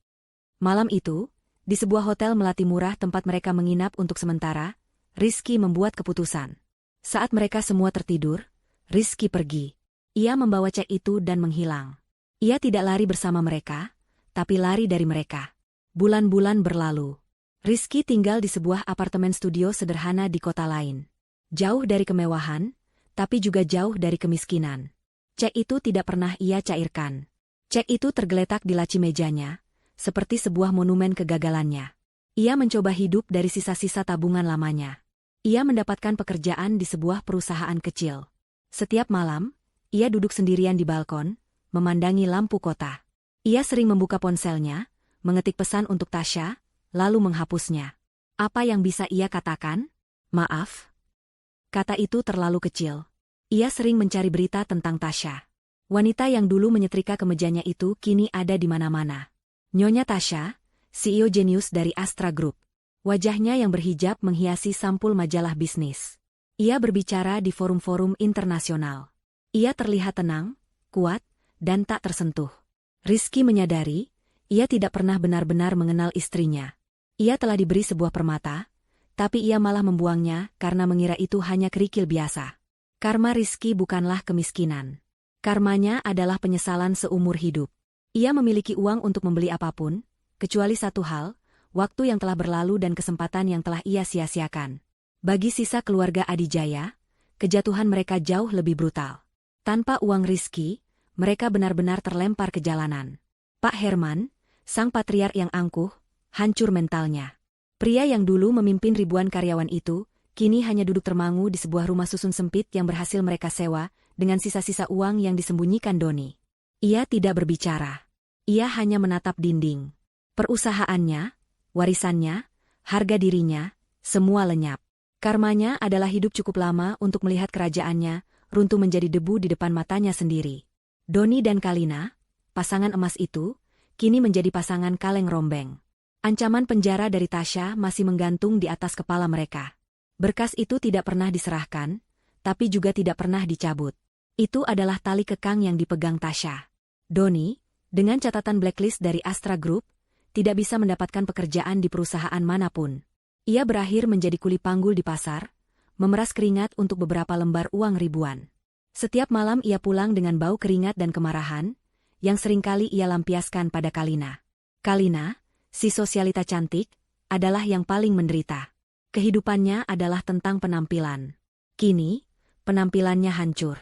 Malam itu, di sebuah hotel melati murah tempat mereka menginap untuk sementara, Rizky membuat keputusan. Saat mereka semua tertidur, Rizky pergi. Ia membawa cek itu dan menghilang. Ia tidak lari bersama mereka, tapi lari dari mereka. Bulan-bulan berlalu. Rizky tinggal di sebuah apartemen studio sederhana di kota lain. Jauh dari kemewahan, tapi juga jauh dari kemiskinan. Cek itu tidak pernah ia cairkan. Cek itu tergeletak di laci mejanya, seperti sebuah monumen kegagalannya. Ia mencoba hidup dari sisa-sisa tabungan lamanya. Ia mendapatkan pekerjaan di sebuah perusahaan kecil. Setiap malam, ia duduk sendirian di balkon, memandangi lampu kota. Ia sering membuka ponselnya, mengetik pesan untuk Tasya, lalu menghapusnya. Apa yang bisa ia katakan? Maaf. Kata itu terlalu kecil. Ia sering mencari berita tentang Tasya. Wanita yang dulu menyetrika kemejanya itu kini ada di mana-mana. Nyonya Tasya, CEO jenius dari Astra Group. Wajahnya yang berhijab menghiasi sampul majalah bisnis. Ia berbicara di forum-forum internasional. Ia terlihat tenang, kuat, dan tak tersentuh. Rizky menyadari, ia tidak pernah benar-benar mengenal istrinya. Ia telah diberi sebuah permata, tapi ia malah membuangnya karena mengira itu hanya kerikil biasa. Karma Rizky bukanlah kemiskinan. Karmanya adalah penyesalan seumur hidup. Ia memiliki uang untuk membeli apapun, kecuali satu hal, waktu yang telah berlalu dan kesempatan yang telah ia sia-siakan. Bagi sisa keluarga Adijaya, kejatuhan mereka jauh lebih brutal. Tanpa uang Rizky, mereka benar-benar terlempar ke jalanan. Pak Herman, sang patriark yang angkuh, hancur mentalnya. Pria yang dulu memimpin ribuan karyawan itu, kini hanya duduk termangu di sebuah rumah susun sempit yang berhasil mereka sewa, dengan sisa-sisa uang yang disembunyikan Doni. Ia tidak berbicara. Ia hanya menatap dinding. Perusahaannya, warisannya, harga dirinya, semua lenyap. Karmanya adalah hidup cukup lama untuk melihat kerajaannya runtuh menjadi debu di depan matanya sendiri. Doni dan Kalina, pasangan emas itu, kini menjadi pasangan kaleng rombeng. Ancaman penjara dari Tasya masih menggantung di atas kepala mereka. Berkas itu tidak pernah diserahkan, tapi juga tidak pernah dicabut. Itu adalah tali kekang yang dipegang Tasya. Doni, dengan catatan blacklist dari Astra Group, tidak bisa mendapatkan pekerjaan di perusahaan manapun. Ia berakhir menjadi kuli panggul di pasar, memeras keringat untuk beberapa lembar uang ribuan. Setiap malam ia pulang dengan bau keringat dan kemarahan, yang seringkali ia lampiaskan pada Kalina. Kalina, si sosialita cantik, adalah yang paling menderita. Kehidupannya adalah tentang penampilan. Kini, penampilannya hancur.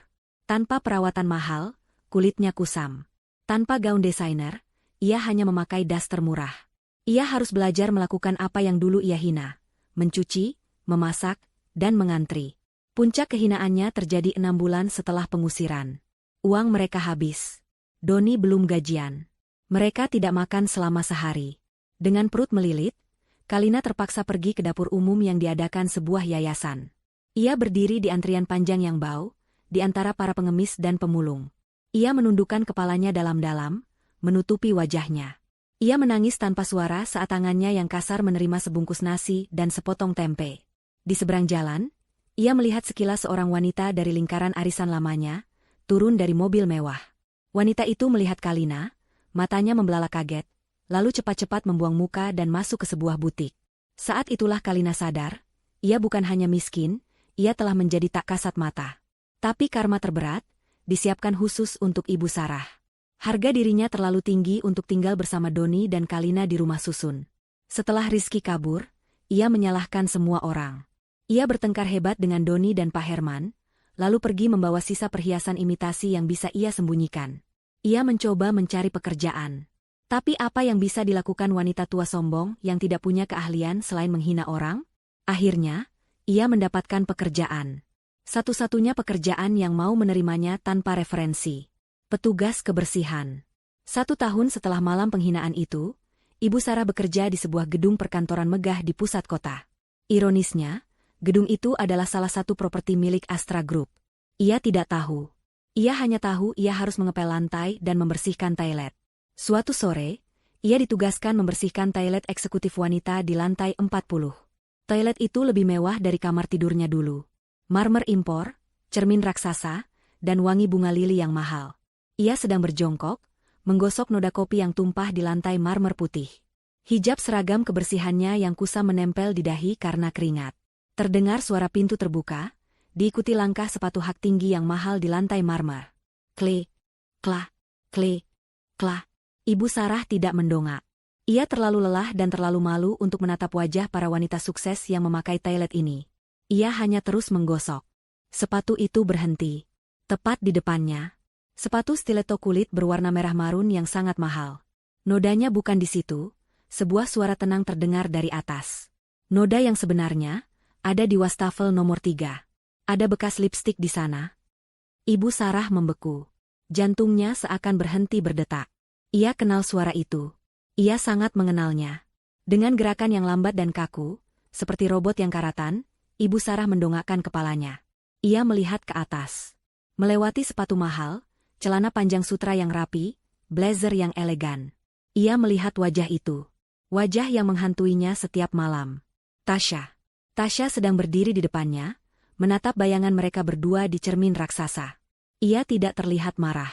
Tanpa perawatan mahal, kulitnya kusam. Tanpa gaun desainer, ia hanya memakai daster murah. Ia harus belajar melakukan apa yang dulu ia hina, mencuci, memasak, dan mengantri. Puncak kehinaannya terjadi 6 bulan setelah pengusiran. Uang mereka habis. Doni belum gajian. Mereka tidak makan selama sehari. Dengan perut melilit, Kalina terpaksa pergi ke dapur umum yang diadakan sebuah yayasan. Ia berdiri di antrian panjang yang bau, di antara para pengemis dan pemulung. Ia menundukkan kepalanya dalam-dalam, menutupi wajahnya. Ia menangis tanpa suara saat tangannya yang kasar menerima sebungkus nasi dan sepotong tempe. Di seberang jalan, ia melihat sekilas seorang wanita dari lingkaran arisan lamanya, turun dari mobil mewah. Wanita itu melihat Kalina, matanya membelalak kaget, lalu cepat-cepat membuang muka dan masuk ke sebuah butik. Saat itulah Kalina sadar, ia bukan hanya miskin, ia telah menjadi tak kasat mata. Tapi karma terberat, disiapkan khusus untuk Ibu Sarah. Harga dirinya terlalu tinggi untuk tinggal bersama Doni dan Kalina di rumah susun. Setelah Rizky kabur, ia menyalahkan semua orang. Ia bertengkar hebat dengan Doni dan Pak Herman, lalu pergi membawa sisa perhiasan imitasi yang bisa ia sembunyikan. Ia mencoba mencari pekerjaan. Tapi apa yang bisa dilakukan wanita tua sombong yang tidak punya keahlian selain menghina orang? Akhirnya, ia mendapatkan pekerjaan. Satu-satunya pekerjaan yang mau menerimanya tanpa referensi. Petugas kebersihan. 1 tahun setelah malam penghinaan itu, Ibu Sarah bekerja di sebuah gedung perkantoran megah di pusat kota. Ironisnya, gedung itu adalah salah satu properti milik Astra Group. Ia tidak tahu. Ia hanya tahu ia harus mengepel lantai dan membersihkan toilet. Suatu sore, ia ditugaskan membersihkan toilet eksekutif wanita di lantai 40. Toilet itu lebih mewah dari kamar tidurnya dulu. Marmer impor, cermin raksasa, dan wangi bunga lili yang mahal. Ia sedang berjongkok, menggosok noda kopi yang tumpah di lantai marmer putih. Hijab seragam kebersihannya yang kusam menempel di dahi karena keringat. Terdengar suara pintu terbuka, diikuti langkah sepatu hak tinggi yang mahal di lantai marmer. Klik, klah, klik, klah. Ibu Sarah tidak mendongak. Ia terlalu lelah dan terlalu malu untuk menatap wajah para wanita sukses yang memakai toilet ini. Ia hanya terus menggosok. Sepatu itu berhenti. Tepat di depannya. Sepatu stiletto kulit berwarna merah marun yang sangat mahal. Nodanya bukan di situ. Sebuah suara tenang terdengar dari atas. Noda yang sebenarnya ada di wastafel nomor 3. Ada bekas lipstik di sana. Ibu Sarah membeku. Jantungnya seakan berhenti berdetak. Ia kenal suara itu. Ia sangat mengenalnya. Dengan gerakan yang lambat dan kaku, seperti robot yang karatan, Ibu Sarah mendongakkan kepalanya. Ia melihat ke atas. Melewati sepatu mahal, celana panjang sutra yang rapi, blazer yang elegan. Ia melihat wajah itu. Wajah yang menghantuinya setiap malam. Tasha. Tasha sedang berdiri di depannya, menatap bayangan mereka berdua di cermin raksasa. Ia tidak terlihat marah.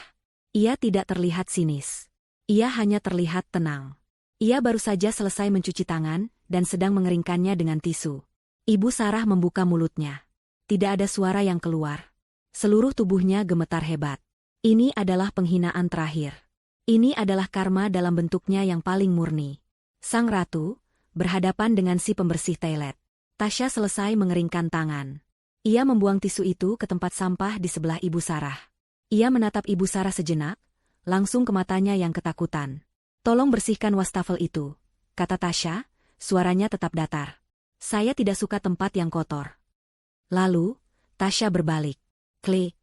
Ia tidak terlihat sinis. Ia hanya terlihat tenang. Ia baru saja selesai mencuci tangan dan sedang mengeringkannya dengan tisu. Ibu Sarah membuka mulutnya. Tidak ada suara yang keluar. Seluruh tubuhnya gemetar hebat. Ini adalah penghinaan terakhir. Ini adalah karma dalam bentuknya yang paling murni. Sang ratu berhadapan dengan si pembersih toilet. Tasha selesai mengeringkan tangan. Ia membuang tisu itu ke tempat sampah di sebelah Ibu Sarah. Ia menatap Ibu Sarah sejenak, langsung ke matanya yang ketakutan. "Tolong bersihkan wastafel itu," kata Tasha, suaranya tetap datar. "Saya tidak suka tempat yang kotor." Lalu, Tasha berbalik. Klik,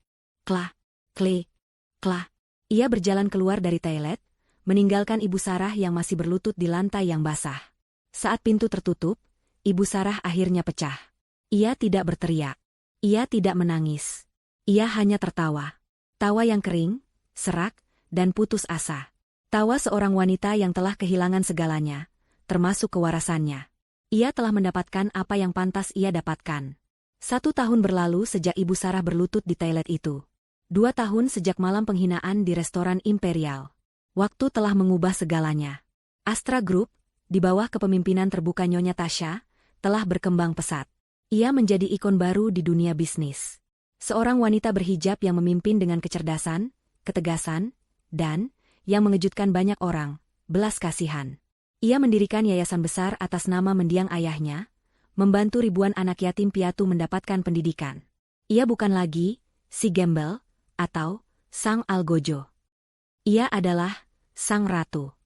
klah, klik, klah. Ia berjalan keluar dari toilet, meninggalkan Ibu Sarah yang masih berlutut di lantai yang basah. Saat pintu tertutup, Ibu Sarah akhirnya pecah. Ia tidak berteriak. Ia tidak menangis. Ia hanya tertawa. Tawa yang kering, serak, dan putus asa. Tawa seorang wanita yang telah kehilangan segalanya, termasuk kewarasannya. Ia telah mendapatkan apa yang pantas ia dapatkan. 1 tahun berlalu sejak Ibu Sarah berlutut di toilet itu. 2 tahun sejak malam penghinaan di restoran Imperial. Waktu telah mengubah segalanya. Astra Group, di bawah kepemimpinan terbuka Nyonya Tasha, telah berkembang pesat. Ia menjadi ikon baru di dunia bisnis. Seorang wanita berhijab yang memimpin dengan kecerdasan, ketegasan, dan, yang mengejutkan banyak orang, belas kasihan. Ia mendirikan yayasan besar atas nama mendiang ayahnya, membantu ribuan anak yatim piatu mendapatkan pendidikan. Ia bukan lagi si gembel atau sang algojo. Ia adalah sang ratu.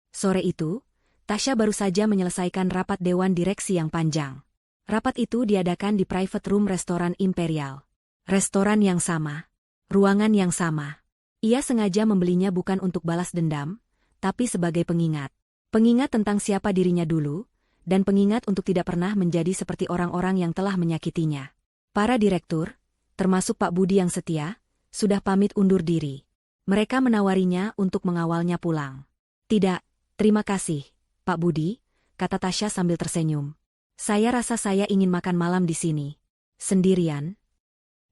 Sore itu, Tasha baru saja menyelesaikan rapat dewan direksi yang panjang. Rapat itu diadakan di private room restoran Imperial. Restoran yang sama, ruangan yang sama, Ia sengaja membelinya bukan untuk balas dendam, tapi sebagai pengingat. Pengingat tentang siapa dirinya dulu, dan pengingat untuk tidak pernah menjadi seperti orang-orang yang telah menyakitinya. Para direktur, termasuk Pak Budi yang setia, sudah pamit undur diri. Mereka menawarinya untuk mengawalnya pulang. Tidak, terima kasih, Pak Budi, kata Tasya sambil tersenyum. Saya rasa saya ingin makan malam di sini. Sendirian?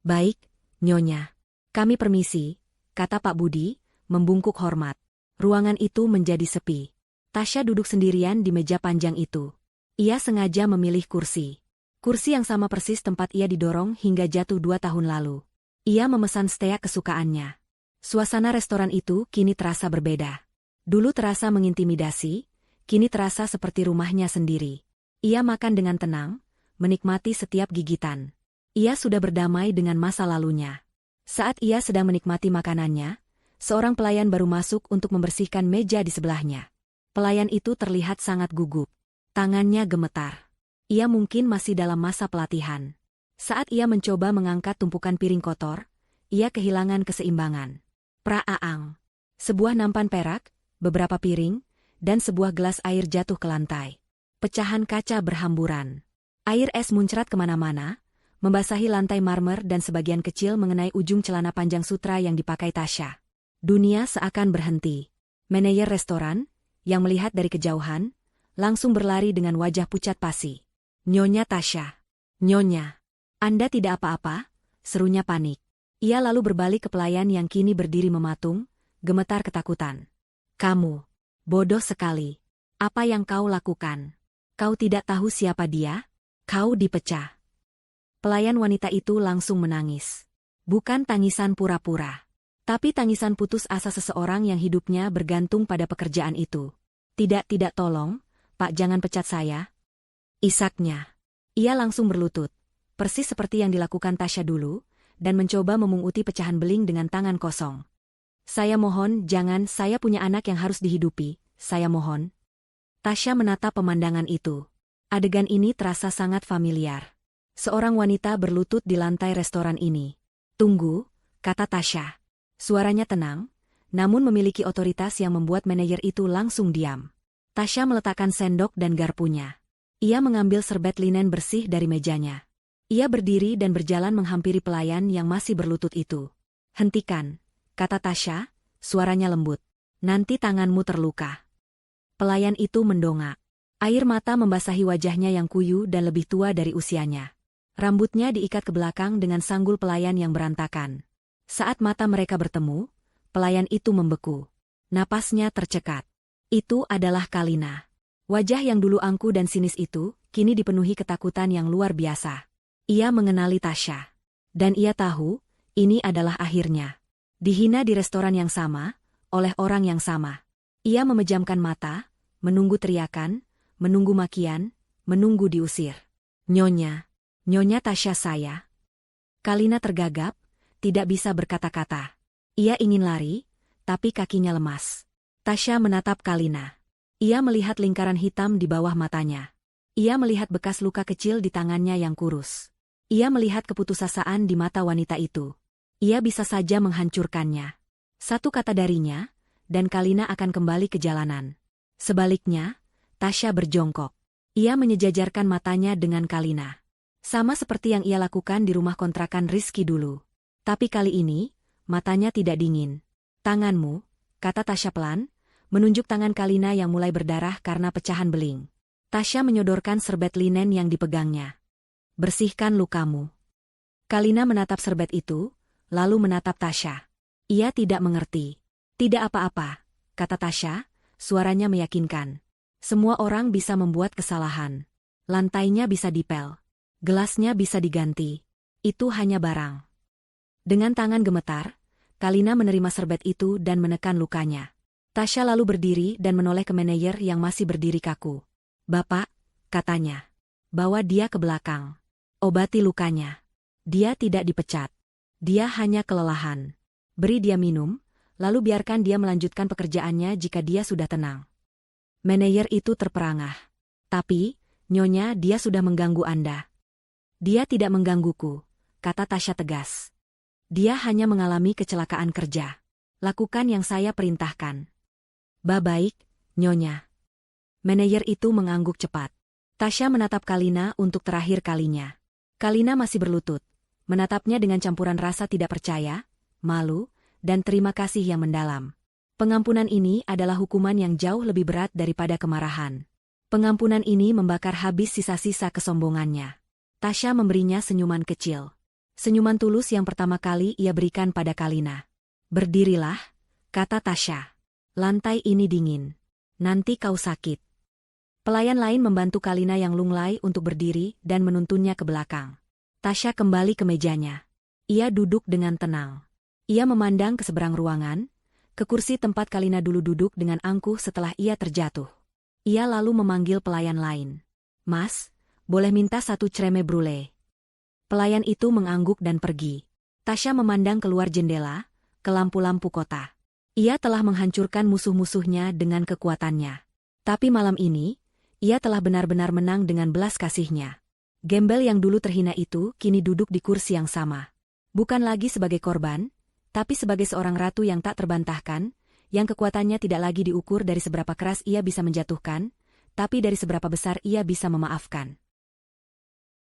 Baik, Nyonya. Kami permisi, kata Pak Budi, membungkuk hormat. Ruangan itu menjadi sepi. Tasya duduk sendirian di meja panjang itu. Ia sengaja memilih kursi. Kursi yang sama persis tempat ia didorong hingga jatuh 2 tahun lalu. Ia memesan steak kesukaannya. Suasana restoran itu kini terasa berbeda. Dulu terasa mengintimidasi, kini terasa seperti rumahnya sendiri. Ia makan dengan tenang, menikmati setiap gigitan. Ia sudah berdamai dengan masa lalunya. Saat ia sedang menikmati makanannya, seorang pelayan baru masuk untuk membersihkan meja di sebelahnya. Pelayan itu terlihat sangat gugup. Tangannya gemetar. Ia mungkin masih dalam masa pelatihan. Saat ia mencoba mengangkat tumpukan piring kotor, ia kehilangan keseimbangan. Praaang. Sebuah nampan perak, beberapa piring, dan sebuah gelas air jatuh ke lantai. Pecahan kaca berhamburan. Air es muncrat kemana-mana, membasahi lantai marmer dan sebagian kecil mengenai ujung celana panjang sutra yang dipakai Tasya. Dunia seakan berhenti. Manajer restoran, yang melihat dari kejauhan, langsung berlari dengan wajah pucat pasi. Nyonya Tasya. Nyonya. Anda tidak apa-apa, serunya panik. Ia lalu berbalik ke pelayan yang kini berdiri mematung, gemetar ketakutan. Kamu. Bodoh sekali. Apa yang kau lakukan? Kau tidak tahu siapa dia? Kau dipecah. Pelayan wanita itu langsung menangis. Bukan tangisan pura-pura. Tapi tangisan putus asa seseorang yang hidupnya bergantung pada pekerjaan itu. Tidak tolong, Pak jangan pecat saya. Isaknya. Ia langsung berlutut, persis seperti yang dilakukan Tasya dulu, dan mencoba memunguti pecahan beling dengan tangan kosong. Saya mohon, jangan, saya punya anak yang harus dihidupi, saya mohon. Tasya menatap pemandangan itu. Adegan ini terasa sangat familiar. Seorang wanita berlutut di lantai restoran ini. Tunggu, kata Tasya. Suaranya tenang, namun memiliki otoritas yang membuat manajer itu langsung diam. Tasya meletakkan sendok dan garpunya. Ia mengambil serbet linen bersih dari mejanya. Ia berdiri dan berjalan menghampiri pelayan yang masih berlutut itu. Hentikan, kata Tasya, suaranya lembut. Nanti tanganmu terluka. Pelayan itu mendongak. Air mata membasahi wajahnya yang kuyu dan lebih tua dari usianya. Rambutnya diikat ke belakang dengan sanggul pelayan yang berantakan. Saat mata mereka bertemu, pelayan itu membeku. Napasnya tercekat. Itu adalah Kalina. Wajah yang dulu angkuh dan sinis itu, kini dipenuhi ketakutan yang luar biasa. Ia mengenali Tasya. Dan ia tahu, ini adalah akhirnya. Dihina di restoran yang sama, oleh orang yang sama. Ia memejamkan mata, menunggu teriakan, menunggu makian, menunggu diusir. Nyonya. Nyonya Tasya saya. Kalina tergagap, tidak bisa berkata-kata. Ia ingin lari, tapi kakinya lemas. Tasya menatap Kalina. Ia melihat lingkaran hitam di bawah matanya. Ia melihat bekas luka kecil di tangannya yang kurus. Ia melihat keputusasaan di mata wanita itu. Ia bisa saja menghancurkannya. Satu kata darinya, dan Kalina akan kembali ke jalanan. Sebaliknya, Tasya berjongkok. Ia menyejajarkan matanya dengan Kalina. Sama seperti yang ia lakukan di rumah kontrakan Rizky dulu. Tapi kali ini, matanya tidak dingin. Tanganmu, kata Tasya pelan, menunjuk tangan Kalina yang mulai berdarah karena pecahan beling. Tasya menyodorkan serbet linen yang dipegangnya. Bersihkan lukamu. Kalina menatap serbet itu, lalu menatap Tasya. Ia tidak mengerti. Tidak apa-apa, kata Tasya, suaranya meyakinkan. Semua orang bisa membuat kesalahan. Lantainya bisa dipel. Gelasnya bisa diganti. Itu hanya barang. Dengan tangan gemetar, Kalina menerima serbet itu dan menekan lukanya. Tasya lalu berdiri dan menoleh ke manajer yang masih berdiri kaku. Bapak, katanya. Bawa dia ke belakang. Obati lukanya. Dia tidak dipecat. Dia hanya kelelahan. Beri dia minum, lalu biarkan dia melanjutkan pekerjaannya jika dia sudah tenang. Manajer itu terperangah. Tapi, Nyonya, dia sudah mengganggu Anda. Dia tidak menggangguku, kata Tasya tegas. Dia hanya mengalami kecelakaan kerja. Lakukan yang saya perintahkan. Baik, Nyonya. Manajer itu mengangguk cepat. Tasya menatap Kalina untuk terakhir kalinya. Kalina masih berlutut, menatapnya dengan campuran rasa tidak percaya, malu, dan terima kasih yang mendalam. Pengampunan ini adalah hukuman yang jauh lebih berat daripada kemarahan. Pengampunan ini membakar habis sisa-sisa kesombongannya. Tasya memberinya senyuman kecil. Senyuman tulus yang pertama kali ia berikan pada Kalina. Berdirilah, kata Tasya. Lantai ini dingin. Nanti kau sakit. Pelayan lain membantu Kalina yang lunglai untuk berdiri dan menuntunnya ke belakang. Tasya kembali ke mejanya. Ia duduk dengan tenang. Ia memandang ke seberang ruangan, ke kursi tempat Kalina dulu duduk dengan angkuh setelah ia terjatuh. Ia lalu memanggil pelayan lain. Mas, boleh minta 1 creme brulee. Pelayan itu mengangguk dan pergi. Tasya memandang keluar jendela, ke lampu-lampu kota. Ia telah menghancurkan musuh-musuhnya dengan kekuatannya. Tapi malam ini, ia telah benar-benar menang dengan belas kasihnya. Gembel yang dulu terhina itu kini duduk di kursi yang sama. Bukan lagi sebagai korban, tapi sebagai seorang ratu yang tak terbantahkan, yang kekuatannya tidak lagi diukur dari seberapa keras ia bisa menjatuhkan, tapi dari seberapa besar ia bisa memaafkan.